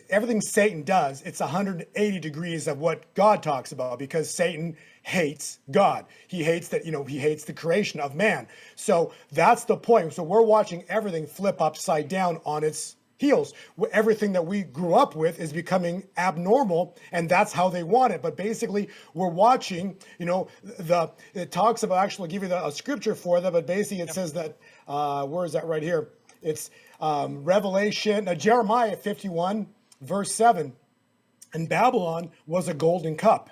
everything Satan does, it's 180 degrees of what God talks about, because Satan hates God. He hates that, he hates the creation of man. So that's the point. So we're watching everything flip upside down on its heels. Everything that we grew up with is becoming abnormal, and that's how they want it. But basically, we're watching, it talks about, actually, I'll give you a scripture for that, but basically it says that, where is that right here? It's Jeremiah 51, verse 7. And Babylon was a golden cup.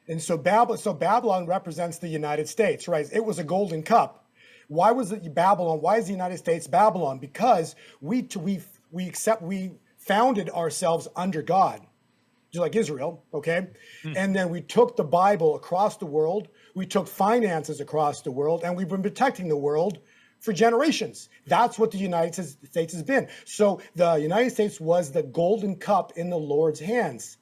And so Babylon represents the United States, right? It was a golden cup. Why was it Babylon? Why is the United States Babylon? Because we founded ourselves under God, just like Israel, okay? And then we took the Bible across the world, we took finances across the world, and we've been protecting the world for generations. That's what the United States has been. So the United States was the golden cup in the Lord's hands.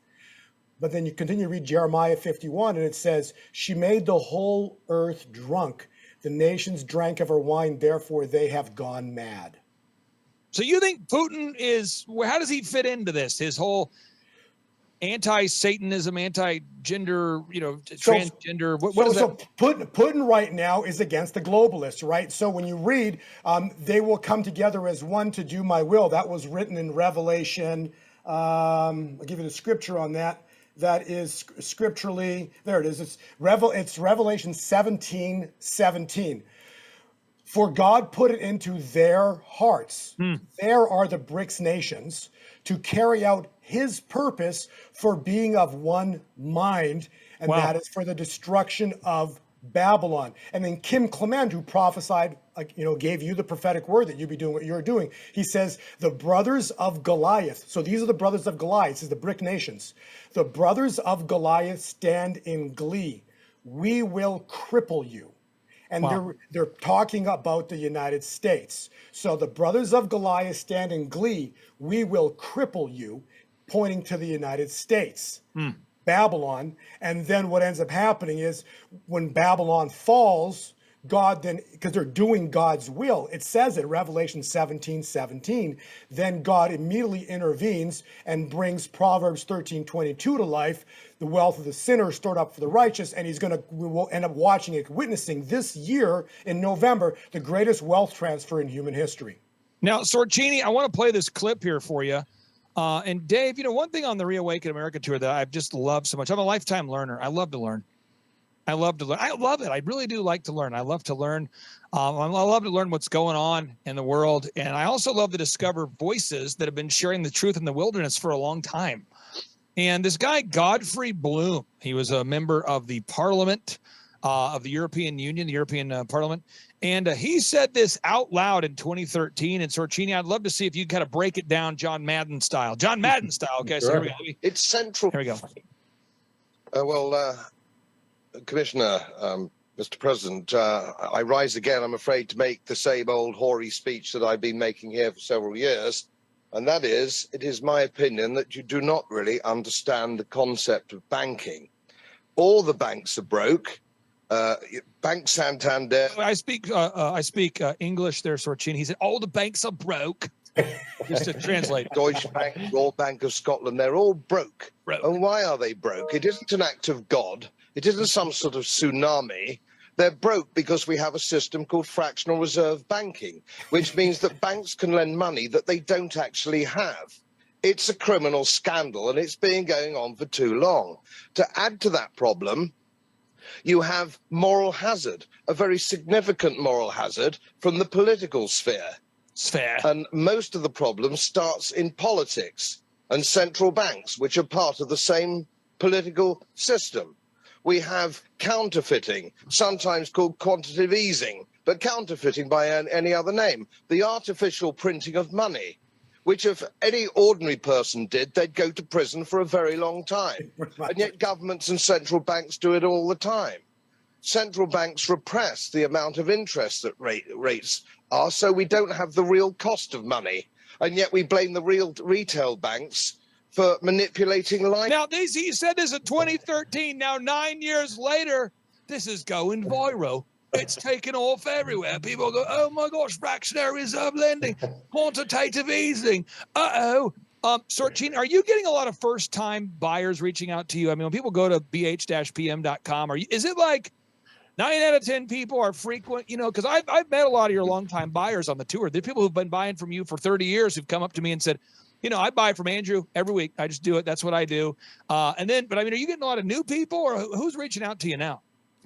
But then you continue to read Jeremiah 51, and it says, she made the whole earth drunk. The nations drank of her wine, therefore they have gone mad. So you think Putin how does he fit into this? His whole anti-Satanism, anti-gender, transgender, what is that? So Putin right now is against the globalists, right? So when you read, they will come together as one to do my will. That was written in Revelation. I'll give you the scripture on that. That is scripturally, there it is. It's Revelation 17:17. For God put it into their hearts. There are the Brics nations to carry out his purpose for being of one mind. And that is for the destruction of Babylon. And then Kim Clement, who prophesied, gave you the prophetic word that you'd be doing what you're doing. He says, the brothers of Goliath. So these are the brothers of Goliath. This is the Bric nations. The brothers of Goliath stand in glee. We will cripple you. And they're talking about the United States. So the brothers of Goliath stand in glee. We will cripple you, pointing to the United States. Babylon. And then what ends up happening is when Babylon falls, God then, because they're doing God's will, it says in Revelation 17:17, then God immediately intervenes and brings Proverbs 13:22 to life. The wealth of the sinner is stored up for the righteous, and we will end up watching it, witnessing this year in November, the greatest wealth transfer in human history. Now, Sorcini, I want to play this clip here for you. And Dave, one thing on the Reawaken America tour that I've just loved so much, I'm a lifetime learner. I love to learn. I love it. I really do like to learn. I love to learn. I love to learn what's going on in the world. And I also love to discover voices that have been sharing the truth in the wilderness for a long time. And this guy, Godfrey Bloom, he was a member of the Parliament of the European Union, the European Parliament. And he said this out loud in 2013. And Sorcini, I'd love to see if you kind of break it down John Madden style. John Madden style. Okay, so here we go. It's central. Here we go. Commissioner, Mr. President, I rise again, I'm afraid, to make the same old hoary speech that I've been making here for several years. And that is, it is my opinion that you do not really understand the concept of banking. All the banks are broke. Bank Santander. I speak English there, Sorcini. He said, all the banks are broke. Just to translate. Deutsche Bank, Royal Bank of Scotland, they're all broke. And why are they broke? It isn't an act of God. It isn't some sort of tsunami. They're broke because we have a system called fractional reserve banking, which means that banks can lend money that they don't actually have. It's a criminal scandal, and it's been going on for too long. To add to that problem, you have moral hazard, a very significant moral hazard from the political sphere. And most of the problem starts in politics and central banks, which are part of the same political system. We have counterfeiting, sometimes called quantitative easing, but counterfeiting by any other name, the artificial printing of money. which if any ordinary person did, they'd go to prison for a very long time. And yet governments and central banks do it all the time. Central banks repress the amount of interest that rates are, so we don't have the real cost of money. And yet we blame the real retail banks for manipulating life. Now, he said this in 2013. Now, 9 years later, this is going viral. It's taken off everywhere. People go, oh my gosh, fractionary reserve lending, quantitative easing. Sorcini, are you getting a lot of first-time buyers reaching out to you? I mean, when people go to bh-pm.com, is it like 9 out of 10 people are frequent? You know, because I've met a lot of your longtime buyers on the tour. The people who've been buying from you for 30 years who've come up to me and said, you know, I buy from Andrew every week. I just do it. That's what I do. But I mean, are you getting a lot of new people, or who's reaching out to you now?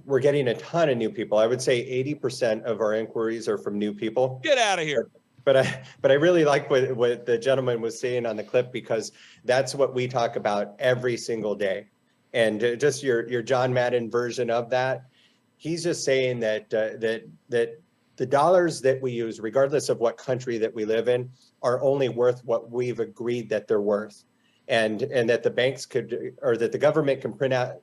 We're getting a ton of new people. I would say 80% of our inquiries are from new people. Get out of here. But I really like what the gentleman was saying on the clip, because that's what we talk about every single day. And just your John Madden version of that, he's just saying that that the dollars that we use, regardless of what country that we live in, are only worth what we've agreed that they're worth, and that the banks could, or that the government can print out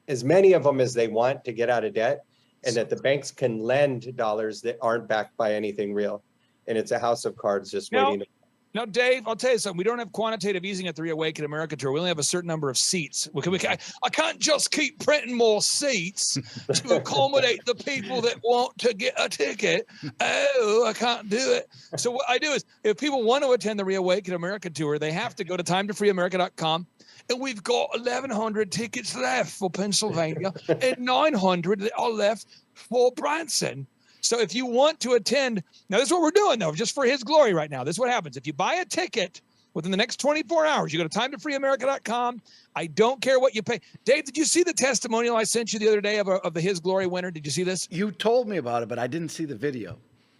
as many of them as they want to get out of debt, and that the banks can lend dollars that aren't backed by anything real. And it's a house of cards just waiting to. Now, Dave, I'll tell you something. We don't have quantitative easing at the Reawaken America Tour. We only have a certain number of seats. I can't just keep printing more seats to accommodate the people that want to get a ticket. Oh, I can't do it. So what I do is, if people want to attend the Reawaken America Tour, they have to go to timetofreeamerica.com. And we've got 1,100 tickets left for Pennsylvania and 900 that are left for Branson. So if you want to attend, now this is what we're doing, though, just for his glory right now. This is what happens. If you buy a ticket within the next 24 hours, you go to timetofreeamerica.com. I don't care what you pay. Dave, did you see the testimonial I sent you the other day of the His Glory winner? Did you see this? You told me about it, but I didn't see the video.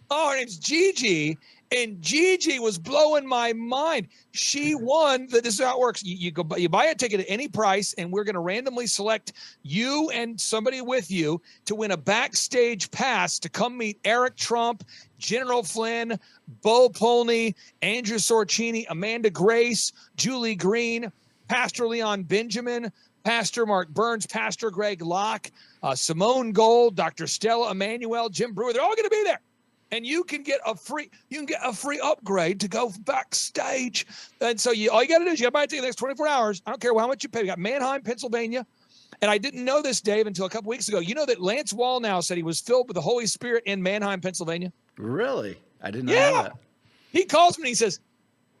Oh, her name's Gigi, and Gigi was blowing my mind. She won. This is how it works. You buy a ticket at any price, and we're going to randomly select you and somebody with you to win a backstage pass to come meet Eric Trump, General Flynn, Bo Polny, Andrew Sorcini, Amanda Grace, Julie Green, Pastor Leon Benjamin, Pastor Mark Burns, Pastor Greg Locke, Simone Gold, Dr. Stella Emanuel, Jim Brewer. They're all going to be there. And you can get a free upgrade to go backstage. And so all you got to do is you got to buy a ticket the next 24 hours. I don't care how much you pay. We got Manheim, Pennsylvania. And I didn't know this, Dave, until a couple weeks ago. You know that Lance Wallnow said he was filled with the Holy Spirit in Manheim, Pennsylvania? Really? I didn't know that. He calls me and he says,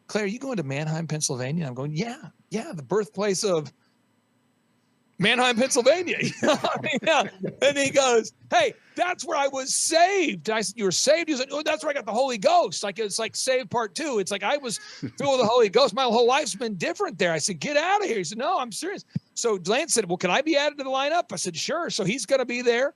Claire, are you going to Manheim, Pennsylvania? I'm going, yeah, the birthplace of Manheim, Pennsylvania. And he goes, hey, that's where I was saved. And I said, you were saved? He said, oh, that's where I got the Holy Ghost. It's like Saved Part 2. It's like I was filled with the Holy Ghost. My whole life's been different there. I said, get out of here. He said, no, I'm serious. So Lance said, well, can I be added to the lineup? I said, sure. So he's going to be there.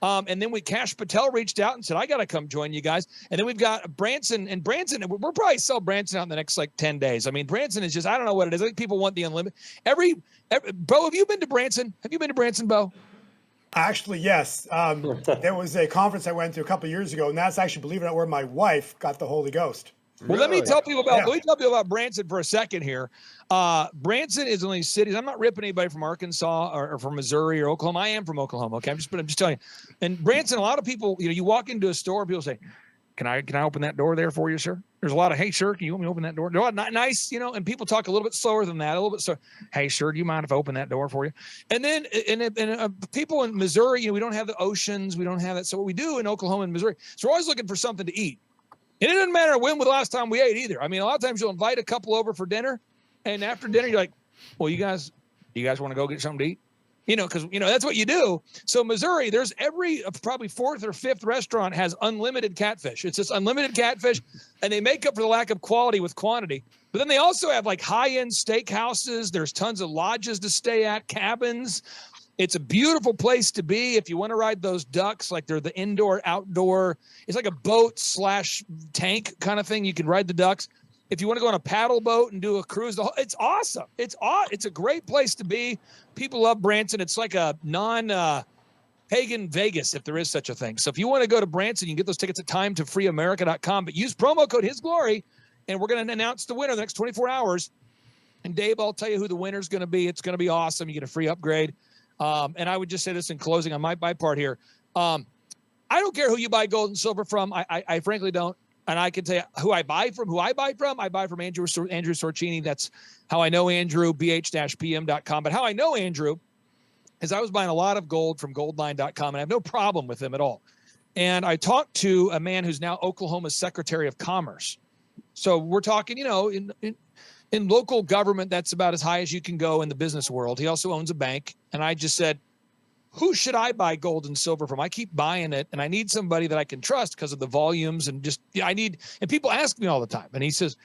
And then Cash Patel reached out and said, I got to come join you guys. And then we've got Branson, and Branson, we'll probably sell Branson out in the next 10 days. I mean, Branson is just, I don't know what it is. I think people want the unlimited. Bo, have you been to Branson? Have you been to Branson, Bo? Actually, yes. There was a conference I went to a couple of years ago, and that's actually, believe it or not, where my wife got the Holy Ghost. Well, let me tell people about Branson for a second here. Branson is one of these cities. I'm not ripping anybody from Arkansas or from Missouri or Oklahoma. I am from Oklahoma. Okay, I'm just telling you. And Branson, a lot of people, you walk into a store and people say, "Can I open that door there for you, sir?" There's a lot of, "Hey, sir, can you want me to open that door?" They're not nice, and people talk a little bit slower than that, a little bit slower. "Hey, sir, do you mind if I open that door for you?" And then, people in Missouri, we don't have the oceans, we don't have that. So what we do in Oklahoma and Missouri, so we're always looking for something to eat. And it doesn't matter when was the last time we ate either. I mean, a lot of times you'll invite a couple over for dinner, and after dinner you're like, "Well, do you guys want to go get something to eat?" Because that's what you do. So Missouri, there's every probably fourth or fifth restaurant has unlimited catfish. It's just unlimited catfish, and they make up for the lack of quality with quantity. But then they also have high-end steakhouses. There's tons of lodges to stay at, cabins. It's a beautiful place to be if you want to ride those ducks, they're the indoor, outdoor. It's like a boat / tank kind of thing. You can ride the ducks. If you want to go on a paddle boat and do a cruise, it's awesome. It's a great place to be. People love Branson. It's like a non-pagan Vegas, if there is such a thing. So if you want to go to Branson, you can get those tickets at timetofreeamerica.com. But use promo code HisGlory. and we're going to announce the winner the next 24 hours. And Dave, I'll tell you who the winner's going to be. It's going to be awesome. You get a free upgrade. And I would just say this in closing on my part here. I don't care who you buy gold and silver from. I frankly don't. And I can tell you who I buy from. I buy from Andrew Sorcini. That's how I know Andrew, bh-pm.com. But how I know Andrew is I was buying a lot of gold from goldline.com, and I have no problem with him at all. And I talked to a man who's now Oklahoma's Secretary of Commerce. So we're talking, in local government, that's about as high as you can go in the business world. He also owns a bank. And I just said, who should I buy gold and silver from? I keep buying it, and I need somebody that I can trust because of the volumes and and people ask me all the time. And he says,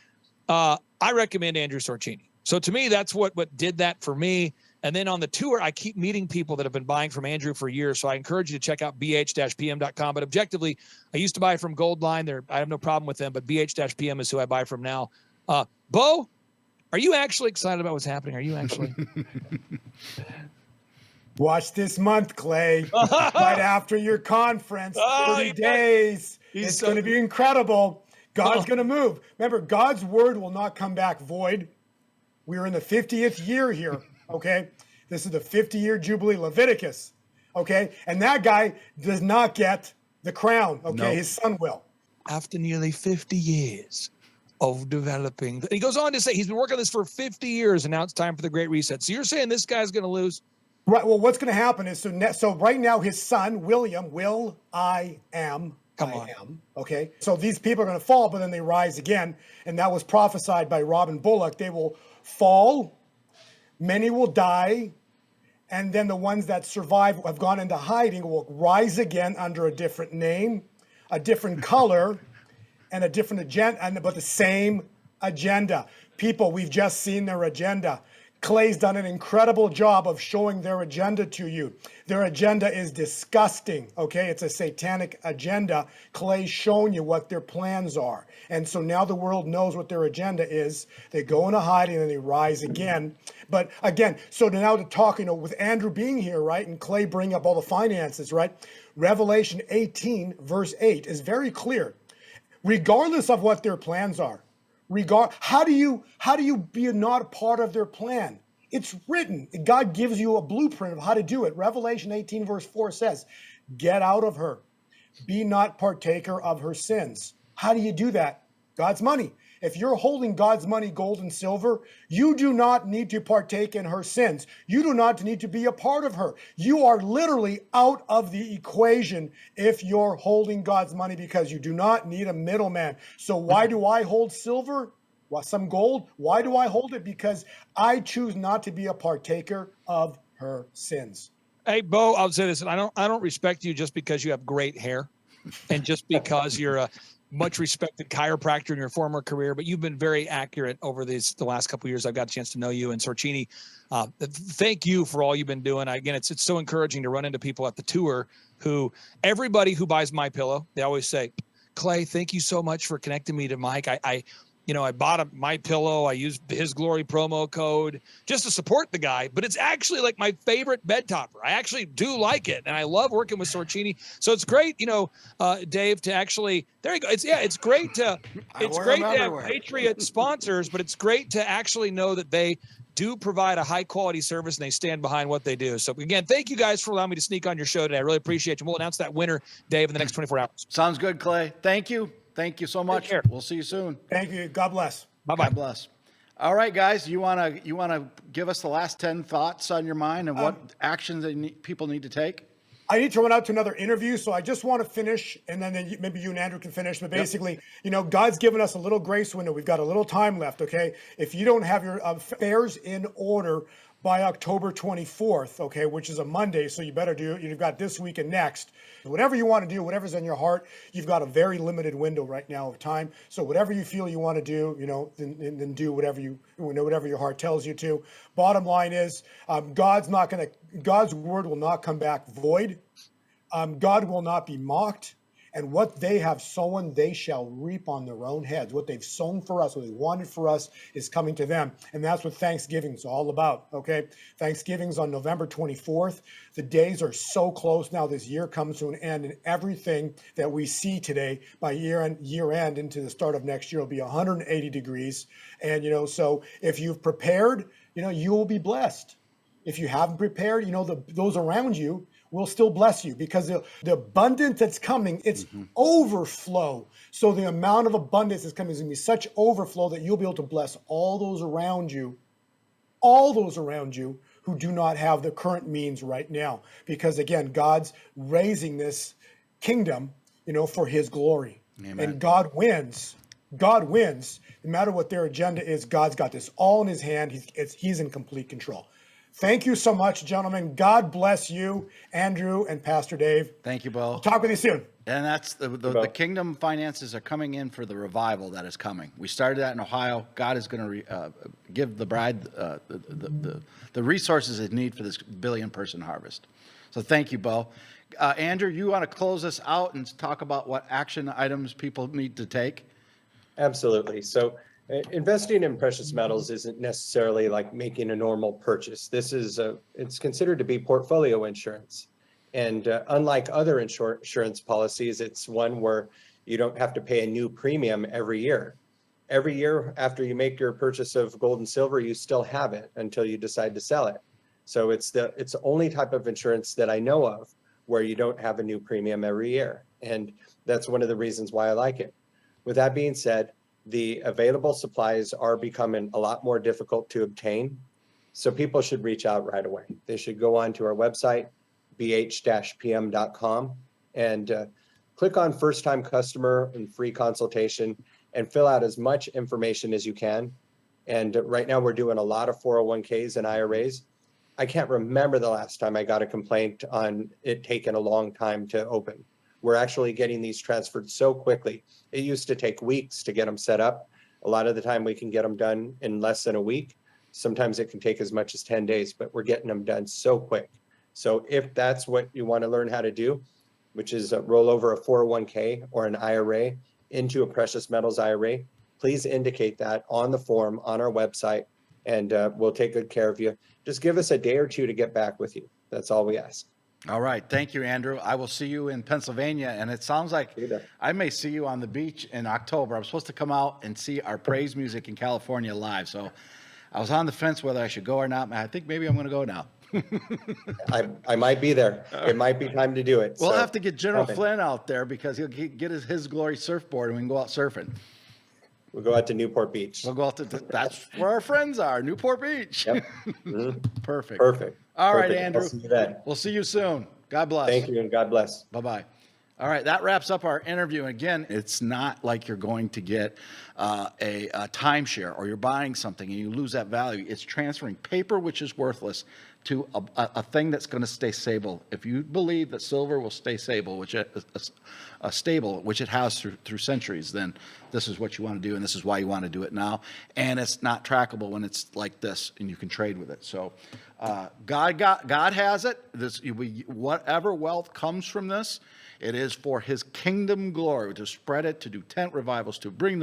I recommend Andrew Sorcini. So to me, that's what did that for me. And then on the tour, I keep meeting people that have been buying from Andrew for years. So I encourage you to check out bh-pm.com. But objectively, I used to buy from Goldline. I have no problem with them, but bh-pm is who I buy from now. Bo, are you actually excited about what's happening? Are you actually? Watch this month, Clay. Right after your conference, 30 days. It's going to be incredible. God's going to move. Remember, God's word will not come back void. We're in the 50th year here, okay? This is the 50-year Jubilee, Leviticus, okay? And that guy does not get the crown, okay? No. His son will. After nearly 50 years of developing. He goes on to say he's been working on this for 50 years, and now it's time for the Great Reset. So you're saying this guy's going to lose? Right. Well, what's going to happen is, so right now his son, William, okay? So these people are going to fall, but then they rise again. And that was prophesied by Robin Bullock. They will fall, many will die, and then the ones that survive have gone into hiding will rise again under a different name, a different color, and a different agenda, but the same agenda. People, we've just seen their agenda. Clay's done an incredible job of showing their agenda to you. Their agenda is disgusting, okay? It's a satanic agenda. Clay's shown you what their plans are. And so now the world knows what their agenda is. They go into hiding and they rise again. But again, so now to talk, with Andrew being here, right, and Clay bringing up all the finances, right? Revelation 18, verse 8 is very clear. Regardless of what their plans are, how do you be not a part of their plan? It's written. God gives you a blueprint of how to do it. Revelation 18 verse 4 says, get out of her. Be not partaker of her sins. How do you do that? God's money. If you're holding God's money, gold and silver, you do not need to partake in her sins. You do not need to be a part of her. You are literally out of the equation if you're holding God's money, because you do not need a middleman. So why do I hold silver? Well, some gold. Why do I hold it? Because I choose not to be a partaker of her sins. Hey, Bo, I'll say this. I don't respect you just because you have great hair and just because you're a much respected chiropractor in your former career, but you've been very accurate over the last couple of years. I've got a chance to know you. And Sorcini, thank you for all you've been doing. Again, it's so encouraging to run into people at the tour everybody who buys MyPillow, they always say, Clay, thank you so much for connecting me to Mike. I bought MyPillow. I used his Glory promo code just to support the guy, but it's actually like my favorite bed topper. I actually do like it, and I love working with Sorcini. So it's great, Dave, to actually there you go. It's great to have Patriot sponsors, but it's great to actually know that they do provide a high quality service and they stand behind what they do. So again, thank you guys for allowing me to sneak on your show today. I really appreciate you. We'll announce that winner, Dave, in the next 24 hours. Sounds good, Clay. Thank you. Thank you so much. We'll see you soon. Thank you. God bless. Bye-bye. God bless. All right, guys, you wanna give us the last 10 thoughts on your mind and what actions people need to take? I need to run out to another interview, so I just want to finish, and then maybe you and Andrew can finish. But basically, God's given us a little grace window. We've got a little time left, okay? If you don't have your affairs in order by October 24th, okay, which is a Monday, so you better do it. You've got this week and next. Whatever you want to do, whatever's in your heart, you've got a very limited window right now of time. So whatever you feel you want to do, then do whatever your heart tells you to. Bottom line is, God's word will not come back void. God will not be mocked. And what they have sown, they shall reap on their own heads. What they've sown for us, what they wanted for us, is coming to them. And that's what Thanksgiving's all about, okay? Thanksgiving's on November 24th. The days are so close now. This year comes to an end, and everything that we see today by year end into the start of next year will be 180 degrees. And, so if you've prepared, you will be blessed. If you haven't prepared, those around you will still bless you, because the abundance that's coming, it's overflow. So the amount of abundance that's coming is going to be such overflow that you'll be able to bless all those around you who do not have the current means right now. Because again, God's raising this kingdom, for his glory. Amen. And God wins. God wins. No matter what their agenda is, God's got this all in his hand. He's in complete control. Thank you so much, gentlemen. God bless you, Andrew and Pastor Dave. Thank you, Bo. Talk with you soon. And that's the kingdom finances are coming in for the revival that is coming. We started that in Ohio. God is going to give the bride the resources it needs for this billion-person harvest. So thank you, Bo. Andrew, you want to close us out and talk about what action items people need to take? Absolutely. So investing in precious metals isn't necessarily like making a normal purchase. It's considered to be portfolio insurance. And unlike other insurance policies, it's one where you don't have to pay a new premium every year. Every year after you make your purchase of gold and silver, you still have it until you decide to sell it. So it's the only type of insurance that I know of where you don't have a new premium every year. And that's one of the reasons why I like it. With that being said, the available supplies are becoming a lot more difficult to obtain. So people should reach out right away. They should go on to our website, bh-pm.com, and click on first time customer and free consultation and fill out as much information as you can. And right now we're doing a lot of 401ks and IRAs. I can't remember the last time I got a complaint on it taking a long time to open. We're actually getting these transferred so quickly. It used to take weeks to get them set up. A lot of the time we can get them done in less than a week. Sometimes it can take as much as 10 days, but we're getting them done so quick. So if that's what you want to learn how to do, which is roll over a 401k or an IRA into a precious metals IRA, please indicate that on the form on our website, and we'll take good care of you. Just give us a day or two to get back with you. That's all we ask. All right. Thank you, Andrew. I will see you in Pennsylvania, and it sounds like I may see you on the beach in October. I'm supposed to come out and see our praise music in California live. So I was on the fence whether I should go or not. I think maybe I'm going to go now. I might be there. It might be time to do it. We'll have to get General Flynn out there because he'll get his glory surfboard and we can go out surfing. We'll go out to Newport Beach. We'll go out to that's where our friends are, Newport Beach. Yep. Perfect. Perfect. All right, Perfect. Andrew. I'll see you then. We'll see you soon. God bless. Thank you, and God bless. Bye-bye. All right, that wraps up our interview. Again, it's not like you're going to get a timeshare or you're buying something and you lose that value. It's transferring paper, which is worthless, to a thing that's going to stay stable. If you believe that silver will stay stable, which it has through centuries, then this is what you want to do, and this is why you want to do it now. And it's not trackable when it's like this, and you can trade with it. So God has it. Whatever wealth comes from this, it is for his kingdom glory, to spread it, to do tent revivals, to bring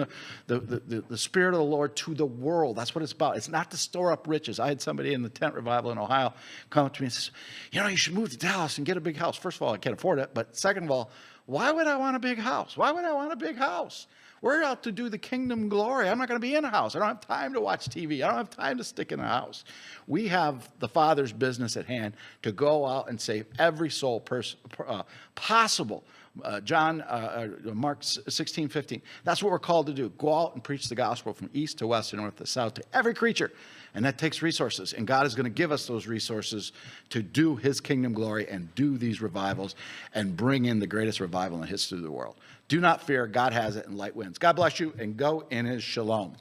the Spirit of the Lord to the world. That's what it's about. It's not to store up riches. I had somebody in the tent revival in Ohio come up to me and says, you should move to Dallas and get a big house. First of all, I can't afford it. But second of all, why would I want a big house? Why would I want a big house? We're out to do the kingdom glory. I'm not going to be in a house. I don't have time to watch TV. I don't have time to stick in a house. We have the Father's business at hand to go out and save every soul possible. Mark 16:15. That's what we're called to do. Go out and preach the gospel from east to west and north to south to every creature. And that takes resources. And God is going to give us those resources to do his kingdom glory and do these revivals and bring in the greatest revival in the history of the world. Do not fear. God has it and light wins. God bless you and go in his shalom.